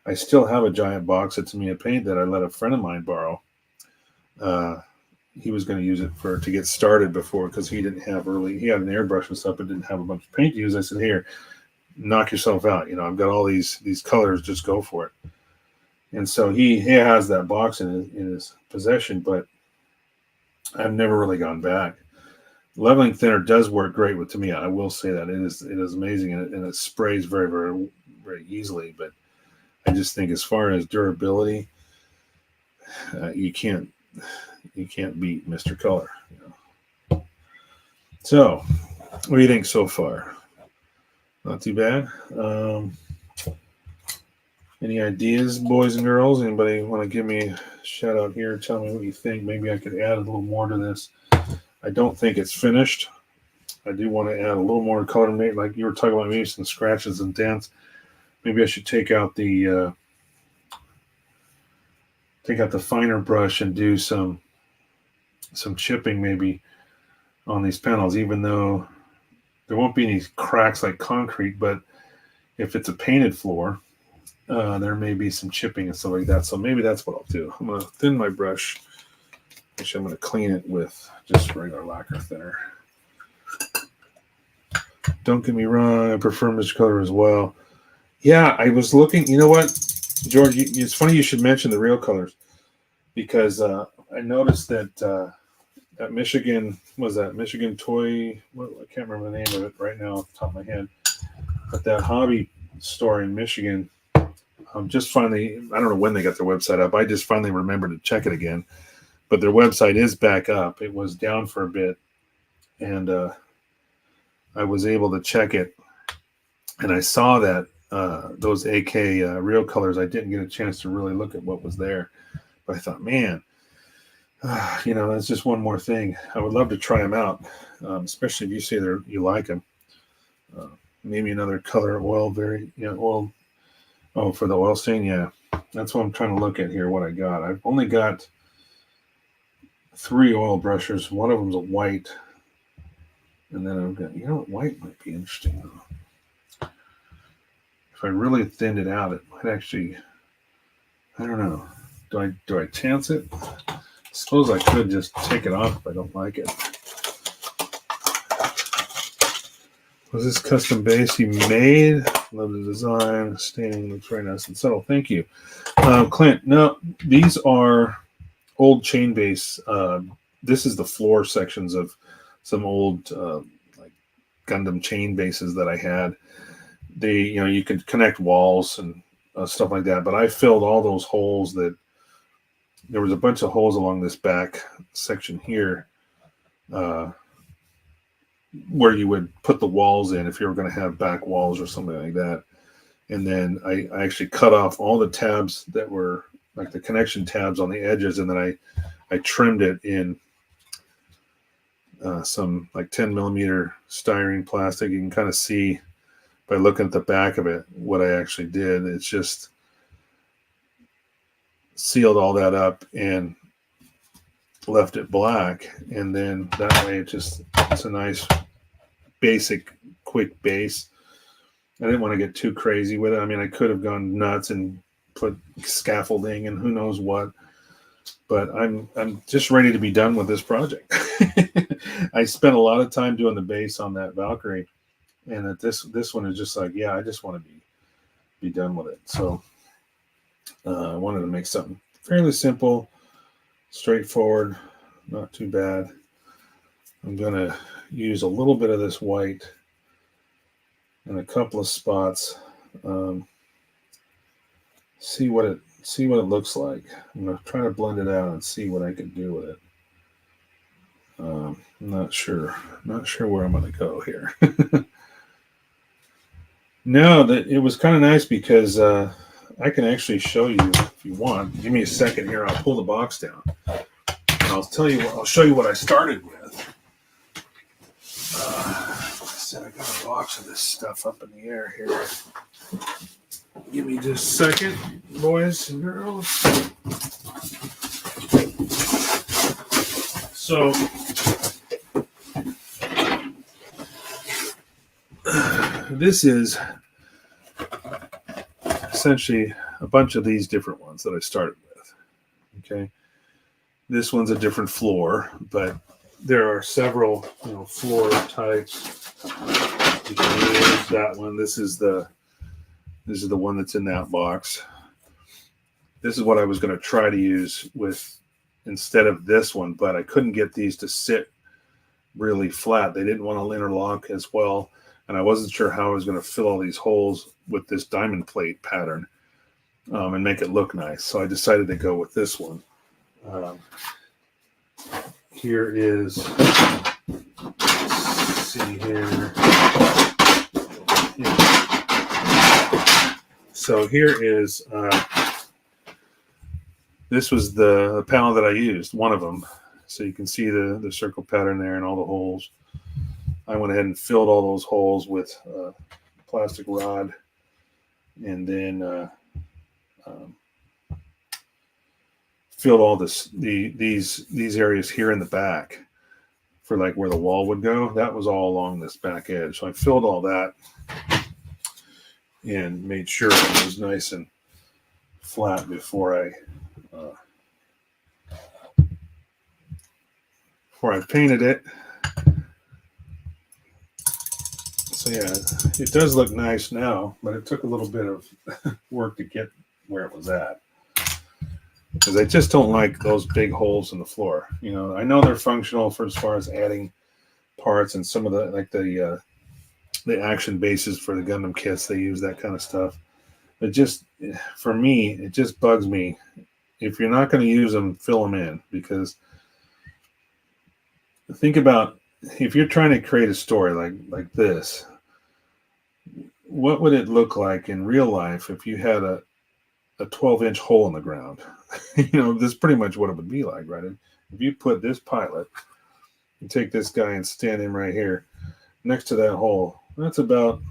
I still have a giant box of Tamiya paint that I let a friend of mine borrow. He was going to use it to get started before, because he had an airbrush and stuff, but didn't have a bunch of paint to use. I said, here, knock yourself out. I've got all these colors, just go for it. And so he has that box in his possession, but I've never really gone back. Leveling thinner does work great with Tamiya. I will say that it is amazing, and it sprays very, very, very easily. But I just think, as far as durability, you can't beat Mr. Color. So, what do you think so far? Not too bad. Any ideas, boys and girls? Anybody want to give me a shout out here? Tell me what you think. Maybe I could add a little more to this. I don't think it's finished. I do want to add a little more color, like you were talking about, maybe some scratches and dents. Maybe I should take out the finer brush and do some chipping maybe on these panels, even though there won't be any cracks like concrete. But if it's a painted floor, there may be some chipping and stuff like that. So maybe that's what I'll do. I'm going to thin my brush. Actually, I'm going to clean it with just regular lacquer thinner. Don't get me wrong, I prefer Mr. Color as well. Yeah, I was looking. You know what, George? It's funny you should mention the real colors, because I noticed that at Michigan, was that Michigan Toy? What, I can't remember the name of it right now off the top of my head. But that hobby store in Michigan, just finally, I don't know when they got their website up. I just finally remembered to check it again. But their website is back up. It was down for a bit, and I was able to check it, and I saw that those AK real colors. I didn't get a chance to really look at what was there, but I thought, man, that's just one more thing. I would love to try them out, especially if you say you like them. Maybe another color oil, oil. Oh, for the oil stain, yeah. That's what I'm trying to look at here. What I got, I've only got 3 oil brushes. One of them's a white, and then I've got, white might be interesting. If I really thinned it out, it might actually. I don't know. Do I chance it? I suppose I could just take it off if I don't like it. Was this custom base you made? Love the design. Staining looks very nice and subtle. Thank you. Clint, no, these are old chain base. This is the floor sections of some old like Gundam chain bases that I had. You could connect walls and stuff like that, but I filled all those holes. That there was a bunch of holes along this back section here where you would put the walls in if you were going to have back walls or something like that. And then I actually cut off all the tabs that were like the connection tabs on the edges, and then I trimmed it in some like 10 millimeter styrene plastic. You can kind of see by looking at the back of it what I actually did. It's just sealed all that up and left it black, and then that way it's a nice basic quick base. I didn't want to get too crazy with it. I mean, I could have gone nuts and put scaffolding and who knows what, but I'm just ready to be done with this project. I spent a lot of time doing the base on that Valkyrie, and this one is just like, yeah, I just want to be done with it. So I wanted to make something fairly simple, straightforward, not too bad. I'm going to use a little bit of this white in a couple of spots. See what it looks like. I'm going to try to blend it out and see what I can do with it. I'm not sure where I'm going to go here. No, it was kind of nice because I can actually show you if you want. Give me a second here. I'll pull the box down. And I'll show you what I started with. I got a box of this stuff up in the air here. Give me just a second, boys and girls. So, this is essentially a bunch of these different ones that I started with. Okay. This one's a different floor, but there are several, floor types. You can use that one. This is the one that's in that box. This is what I was going to try to use with instead of this one, but I couldn't get these to sit really flat. They didn't want to interlock as well, and I wasn't sure how I was going to fill all these holes with this diamond plate pattern and make it look nice. So I decided to go with this one. Here is, let's see here. Yeah. So here is, this was the panel that I used, one of them. So you can see the circle pattern there and all the holes. I went ahead and filled all those holes with plastic rod, and then filled all these areas here in the back for like where the wall would go. That was all along this back edge. So I filled all that and made sure it was nice and flat before I painted it. So yeah, it does look nice now, but it took a little bit of work to get where it was at. because I just don't like those big holes in the floor. I know they're functional for as far as adding parts, and some of the action bases for the Gundam kits, they use that kind of stuff. It just, for me, it just bugs me. If you're not going to use them, fill them in, because think about if you're trying to create a story like this, what would it look like in real life if you had a 12-inch hole in the ground? This is pretty much what it would be like, right? If you put this pilot and take this guy and stand him right here next to that hole, that's about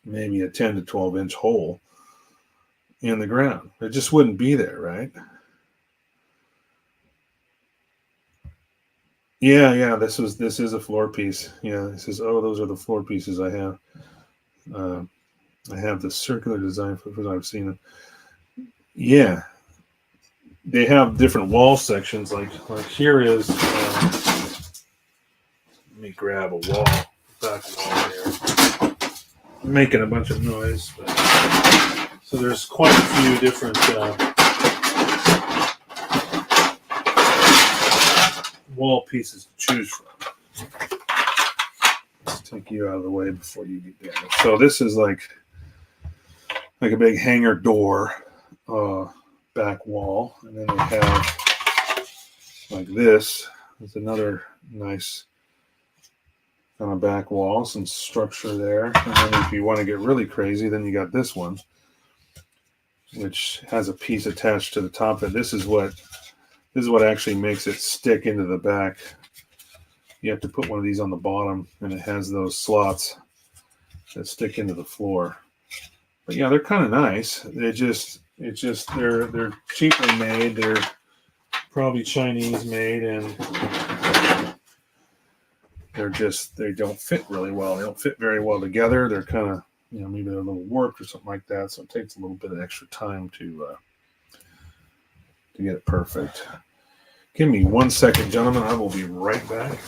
maybe a 10 to 12-inch hole in the ground. It just wouldn't be there, right? Yeah. This is a floor piece. Yeah, this is. Oh, those are the floor pieces I have. I have the circular design for I've seen them. Yeah, they have different wall sections. Like here is. Let me grab a back wall here. I'm making a bunch of noise, but so there's quite a few different wall pieces to choose from. Let's take you out of the way before you get down. So this is like a big hangar door back wall, and then they have like this. There's another nice kind of back wall, some structure there. And then if you want to get really crazy, then you got this one, which has a piece attached to the top of it. This is what actually makes it stick into the back. You have to put one of these on the bottom, and it has those slots that stick into the floor. But yeah, they're kind of nice. They're cheaply made. They're probably Chinese made, and they don't fit really well. They don't fit very well together. They're kind of, maybe they're a little warped or something like that. So it takes a little bit of extra time to get it perfect. Give me 1 second, gentlemen. I will be right back.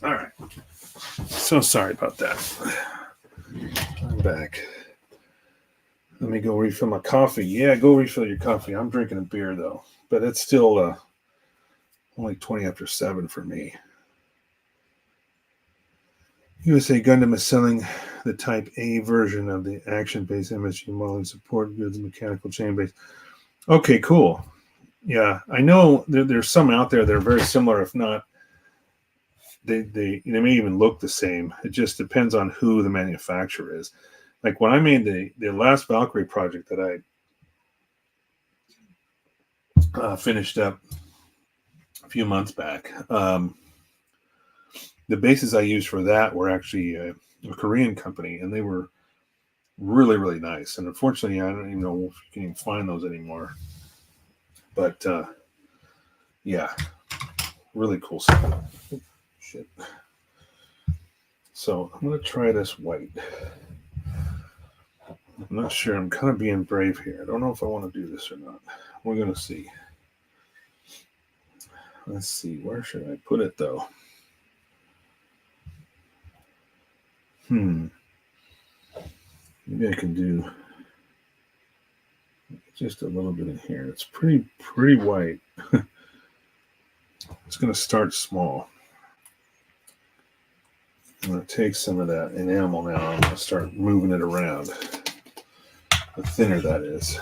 All right. So sorry about that. I'm back. Let me go refill my coffee. Yeah, go refill your coffee. I'm drinking a beer, though. But it's still only 20 after 7 for me. USA Gundam is selling the Type A version of the action-based MSG modeling support goods mechanical chain-based. Okay, cool. Yeah, I know there's some out there that are very similar, if not, they may even look the same. It just depends on who the manufacturer is. Like when I made the last Valkyrie project that I finished up a few months back, the bases I used for that were actually a Korean company, and they were really, really nice. And unfortunately, I don't even know if you can even find those anymore. But yeah, really cool stuff. Shit. So I'm going to try this white. I'm not sure. I'm kind of being brave here. I don't know if I want to do this or not. We're going to see. Let's see. Where should I put it, though? Maybe I can do just a little bit in here. It's pretty white. It's going to start small. I'm going to take some of that enamel now. I'm going to start moving it around. The thinner that is.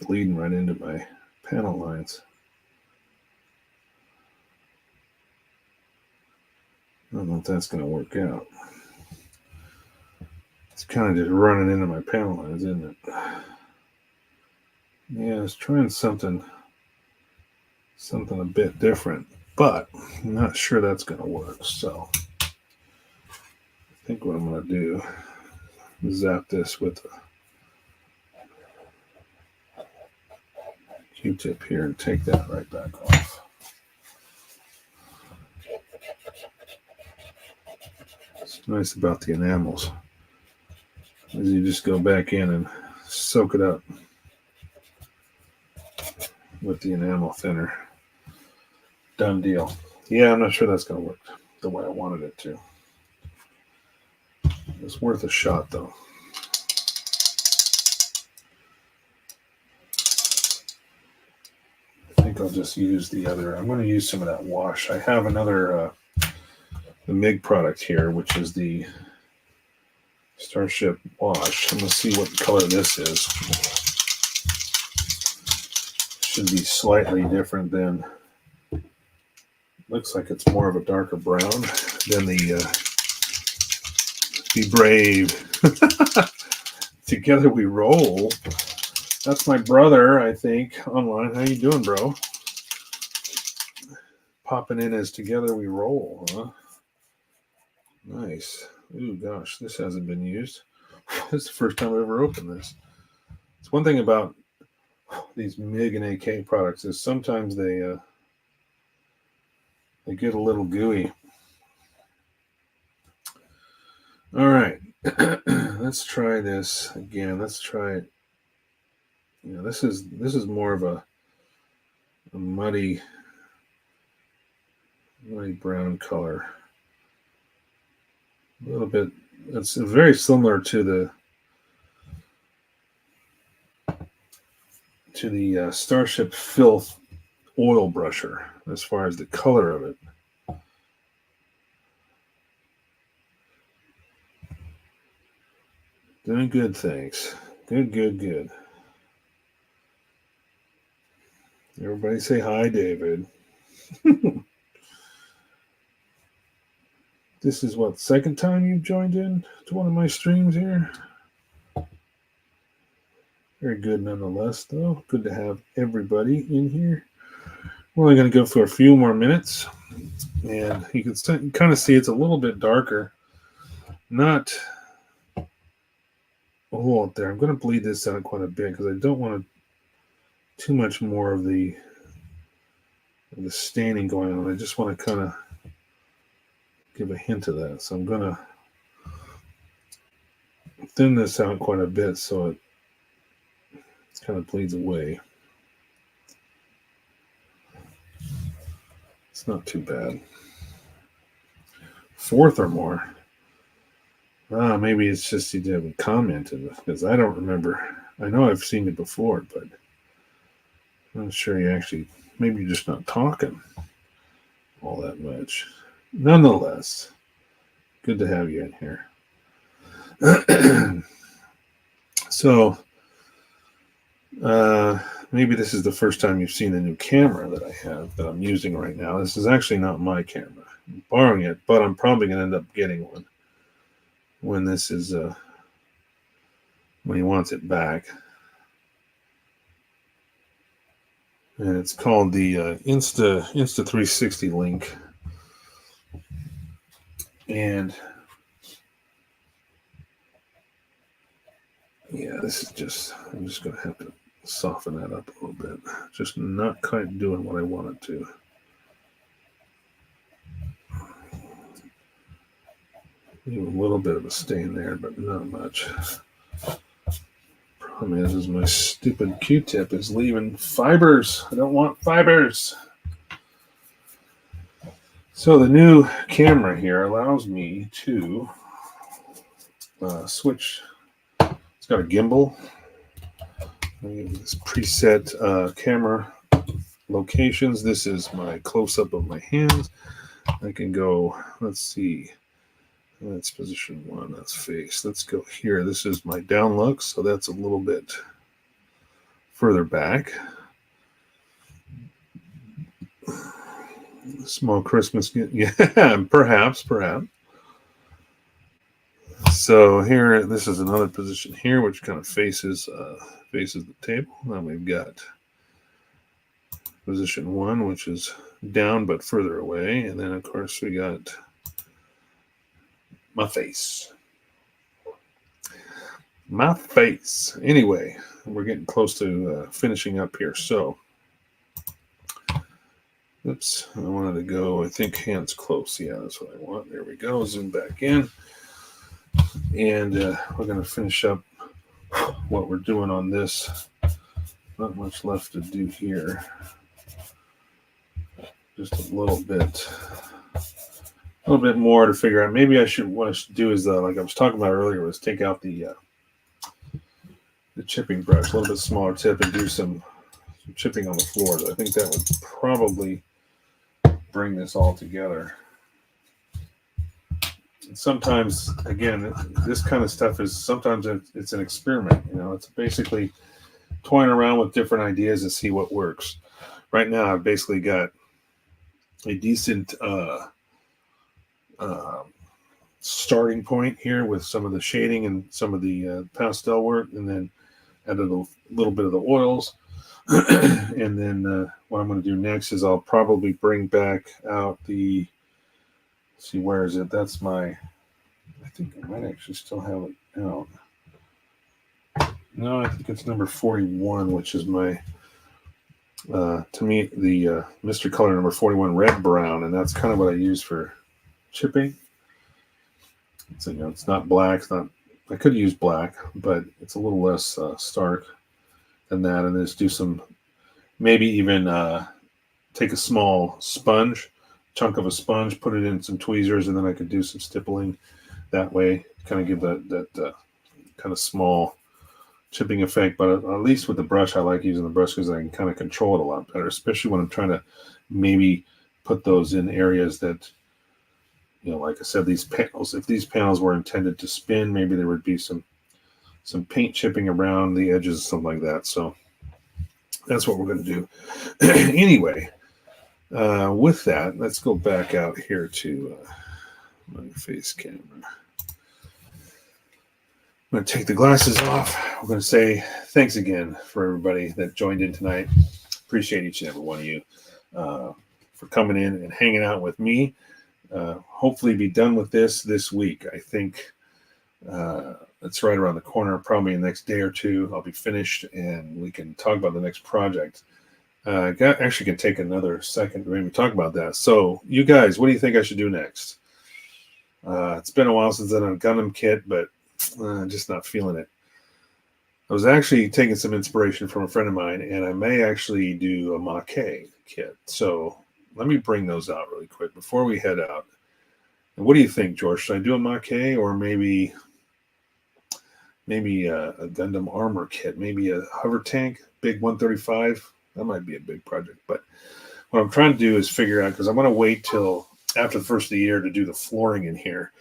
bleeding right into my panel lines. I don't know if that's going to work out. It's kind of just running into my panel lines, isn't it? Yeah, I was trying something a bit different, but I'm not sure that's going to work. So I think what I'm going to do is zap this with a Q-tip here and take that right back off. What's nice about the enamels is you just go back in and soak it up with the enamel thinner. Done deal. Yeah, I'm not sure that's going to work the way I wanted it to. It's worth a shot, though. I think I'll just use the other. I'm going to use some of that wash. I have another the MIG product here, which is the Starship wash. I'm going to see what color this is. Should be slightly different than. Looks like it's more of a darker brown than the Be Brave. Together We Roll. That's my brother, I think, online. How you doing, bro? Popping in as Together We Roll, huh? Nice. Ooh, gosh, this hasn't been used. This is the first time I've ever opened this. It's one thing about these MIG and AK products is sometimes they get a little gooey. All right, let's try this again. Let's try it. You know, this is more of a muddy brown color. A little bit. It's very similar to the Starship Filth oil brusher as far as the color of it. Doing good, thanks. Good. Everybody say hi, David. This is what, second time you've joined in to one of my streams here? Very good nonetheless, though. Good to have everybody in here. We're only going to go for a few more minutes. And you can kind of see it's a little bit darker. Not a whole lot there. I'm going to bleed this out quite a bit because I don't want too much more of the staining going on. I just want to kind of give a hint of that. So I'm going to thin this out quite a bit so it kind of bleeds away. It's not too bad. Fourth or more. Maybe it's just you haven't commented because I don't remember. I know I've seen it before, but I'm not sure you actually. Maybe you're just not talking all that much. Nonetheless, good to have you in here. So, maybe this is the first time you've seen the new camera that I have that I'm using right now. This is actually not my camera. I'm borrowing it, but I'm probably going to end up getting one when this is when he wants it back. And it's called the Insta 360 Link. And yeah, this is just, I'm just going to have to soften that up a little bit. Just not quite doing what I want it to. A little bit of a stain there, but not much. Problem is my stupid Q-tip is leaving fibers. I don't want fibers. So the new camera here allows me to switch. It's got a gimbal. This preset camera locations. This is my close-up of my hands. I can go, let's see. That's position 1. That's face. Let's go here. This is my down look, so that's a little bit further back. Small Christmas gift. Yeah, perhaps. So here, this is another position here, which kind of faces the table. Then we've got position 1, which is down but further away, and then of course we got my face. Anyway, we're getting close to finishing up here. So, oops, I wanted to go, I think, hands close. Yeah, that's what I want. There we go. Zoom back in. And we're going to finish up what we're doing on this. Not much left to do here. Just a little bit more to figure out. Maybe what I should do is, like I was talking about earlier, was take out the chipping brush, a little bit smaller tip, and do some chipping on the floors. I think that would probably bring this all together. And sometimes, again, this kind of stuff is sometimes it's an experiment. It's basically toying around with different ideas and see what works. Right now, I've basically got a decent starting point here with some of the shading and some of the pastel work, and then added a little bit of the oils. And then what I'm going to do next is I'll probably bring back out the, see, where is it? That's I think I might actually still have it out. No, I think it's number 41, which is my, to me, the Mystery Color number 41 red brown, and that's kind of what I use for chipping. So, it's not black. I could use black, but it's a little less stark than that. And just do some, maybe even take a small chunk of a sponge, put it in some tweezers, and then I could do some stippling that way, kind of give that kind of small chipping effect. But at least with the brush, I like using the brush because I can kind of control it a lot better, especially when I'm trying to maybe put those in areas that, like I said, these panels, if these panels were intended to spin, maybe there would be some paint chipping around the edges, something like that. So that's what we're going to do. Anyway, with that, let's go back out here to my face camera. I'm going to take the glasses off. We're going to say thanks again for everybody that joined in tonight. Appreciate each and every one of you for coming in and hanging out with me. Hopefully be done with this week. I think it's right around the corner. Probably in the next day or two I'll be finished and we can talk about the next project. Actually can take another second to maybe talk about that. So you guys, what do you think I should do next? It's been a while since I've done a Gundam kit, but just not feeling it. I was actually taking some inspiration from a friend of mine, and I may actually do a Maquet kit. So let me bring those out really quick before we head out. And what do you think, George? Should I do a Maquet or maybe a Gundam armor kit? Maybe a hover tank, big 135? That might be a big project. But what I'm trying to do is figure out, because I'm going to wait till after the first of the year to do the flooring in here.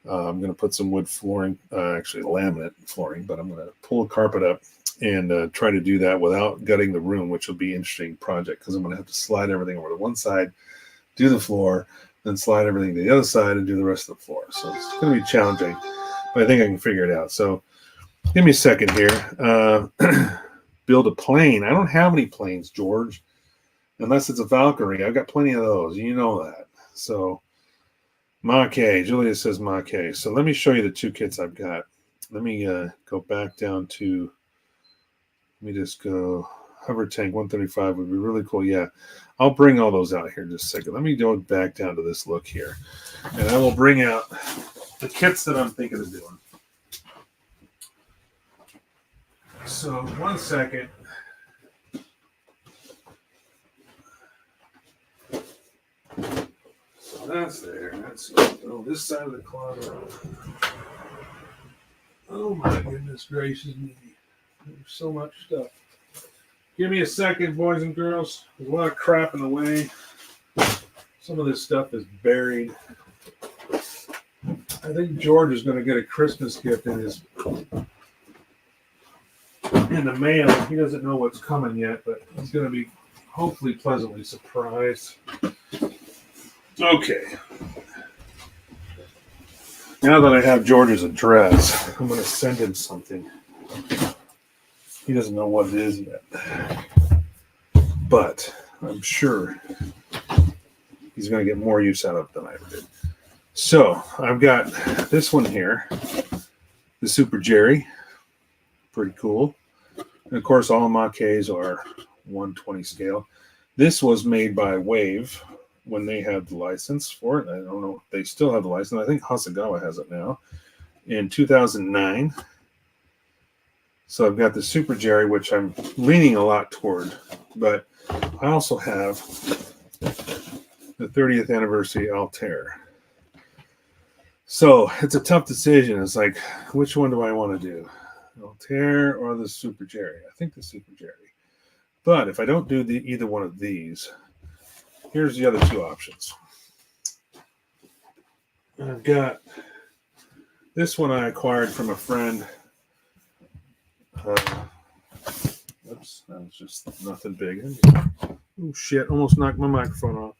I'm going to put some wood flooring, actually laminate flooring, but I'm going to pull the carpet up and try to do that without gutting the room, which will be an interesting project because I'm going to have to slide everything over to one side, do the floor, then slide everything to the other side and do the rest of the floor. So it's going to be challenging, but I think I can figure it out. So give me a second here. Build a plane. I don't have any planes, George, unless it's a Valkyrie. I've got plenty of those. You know that. So Maquet. Julia says Maquet. So let me show you the two kits I've got. Let me go back down to, let me just go, hover tank 135 would be really cool. Yeah, I'll bring all those out here in just a second. Let me go back down to this look here. And I will bring out the kits that I'm thinking of doing. So 1 second. So that's there. That's this side of the closet. Oh my goodness gracious me. There's so much stuff. Give me a second, boys and girls. There's a lot of crap in the way. Some of this stuff is buried. I think George is going to get a Christmas gift in his in the mail. He doesn't know what's coming yet, but he's going to be hopefully pleasantly surprised. Okay. Now that I have George's address, I'm going to send him something. He doesn't know what it is yet, but I'm sure he's going to get more use out of it than I ever did. So I've got this one here, the Super Jerry. Pretty cool. And of course, all Mackays are 1/20 scale. This was made by Wave when they had the license for it. I don't know if they still have the license. I think Hasegawa has it now. In 2009. So I've got the Super Jerry, which I'm leaning a lot toward. But I also have the 30th anniversary Altair. So it's a tough decision. It's like, which one do I want to do? Altair or the Super Jerry? I think the Super Jerry. But if I don't do either one of these, here's the other two options. I've got this one I acquired from a friend. Oops, that was just nothing big. Oh shit, almost knocked my microphone off.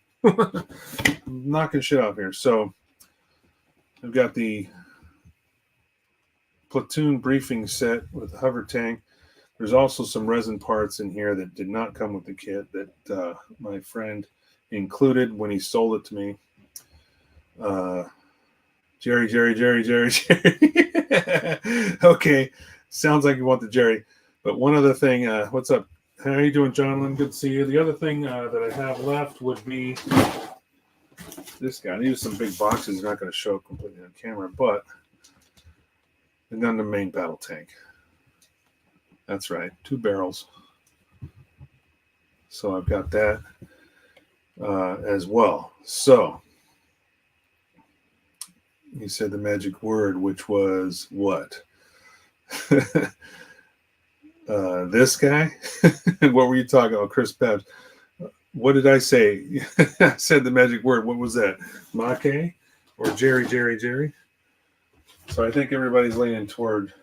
I'm knocking shit off here. So I've got the platoon briefing set with a hover tank. There's also some resin parts in here that did not come with the kit that my friend included when he sold it to me. Jerry. Okay, sounds like you want the Jerry. But one other thing, what's up? How are you doing, Jonathan? Good to see you. The other thing that I have left would be this guy. I need some big boxes. He's not going to show up completely on camera, but the Gundam main battle tank. That's right, 2 barrels. So I've got that as well. So you said the magic word, which was what? This guy? What were you talking about, Chris Pebbs? What did I say? I said the magic word. What was that? Mackay or Jerry? So I think everybody's leaning toward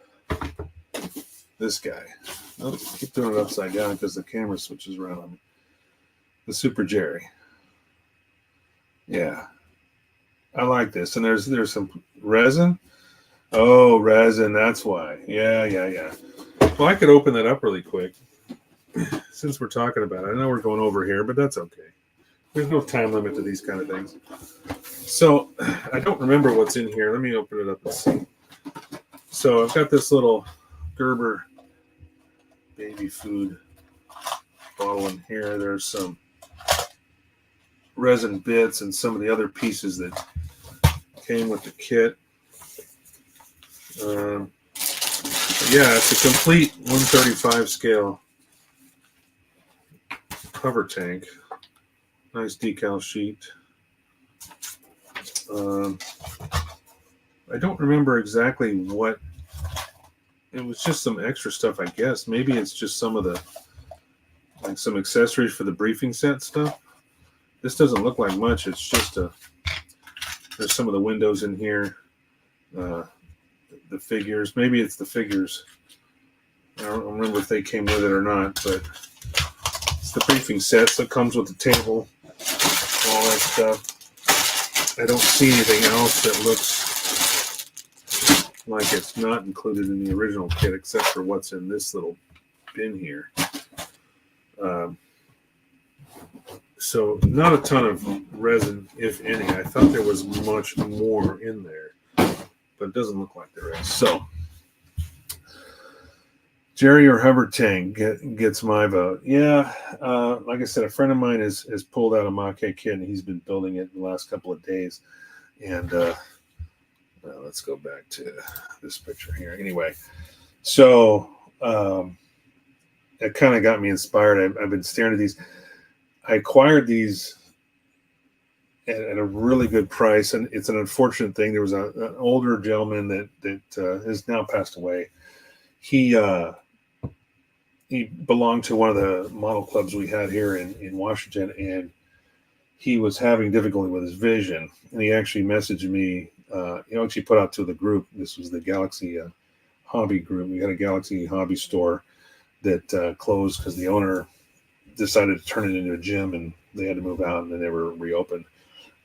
this guy. Oh, keep doing it upside down because the camera switches around on me. The Super Jerry. Yeah. I like this. And there's some resin. Oh, resin. That's why. Yeah. Well, I could open that up really quick since we're talking about it. I know we're going over here, but that's okay. There's no time limit to these kind of things. So I don't remember what's in here. Let me open it up and see. So I've got this little Gerber baby food bottle in here. There's some resin bits and some of the other pieces that came with the kit. Yeah, it's a complete 135 scale cover tank. Nice decal sheet. I don't remember exactly what. It was just some extra stuff, I guess. Maybe it's just some of the, like some accessories for the briefing set stuff. This doesn't look like much. It's just there's some of the windows in here. The figures. Maybe it's the figures. I don't remember if they came with it or not, but it's the briefing set, so it comes with the table, all that stuff. I don't see anything else that looks like it's not included in the original kit, except for what's in this little bin here. So not a ton of resin, if any. I thought there was much more in there, but it doesn't look like there is. So Jerry or Hubbard Tang gets my vote. Yeah, like I said, a friend of mine has pulled out a Mackay kit, and he's been building it in the last couple of days. And let's go back to this picture here. Anyway, so it kind of got me inspired. I've been staring at these. I acquired these at a really good price, and it's an unfortunate thing. There was an older gentleman that has now passed away. He belonged to one of the model clubs we had here in Washington, and he was having difficulty with his vision. And he actually messaged me. He actually put out to the group. This was the Galaxy Hobby group. We had a Galaxy Hobby store that closed because the owner decided to turn it into a gym and they had to move out and they never reopened.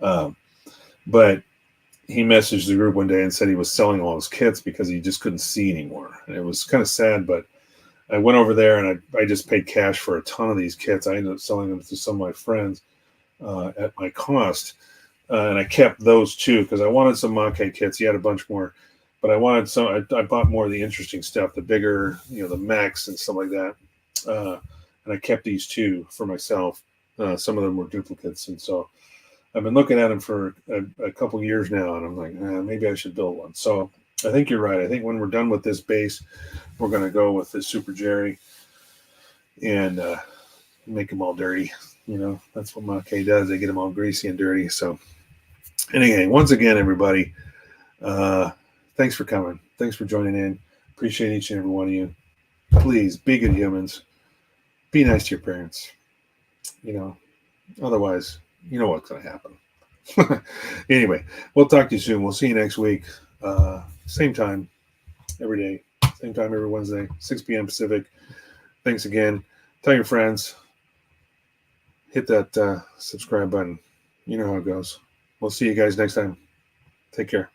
But he messaged the group one day and said he was selling all his kits because he just couldn't see anymore. And it was kind of sad, but I went over there and I just paid cash for a ton of these kits. I ended up selling them to some of my friends at my cost. And I kept those too because I wanted some Mackay kits. He had a bunch more, but I wanted some. I bought more of the interesting stuff, the bigger, the mechs and stuff like that. And I kept these too for myself. Some of them were duplicates. And so I've been looking at them for a couple years now, and I'm like, maybe I should build one. So I think you're right. I think when we're done with this base, we're going to go with this Super Jerry and make them all dirty. That's what Mackay does. They get them all greasy and dirty. So anyway, once again, everybody, thanks for coming. Thanks for joining in. Appreciate each and every one of you. Please be good humans. Be nice to your parents. Otherwise, you know what's going to happen. Anyway, we'll talk to you soon. We'll see you next week. Same time every day. Same time every Wednesday, 6 p.m. Pacific. Thanks again. Tell your friends. Hit that subscribe button. You know how it goes. We'll see you guys next time. Take care.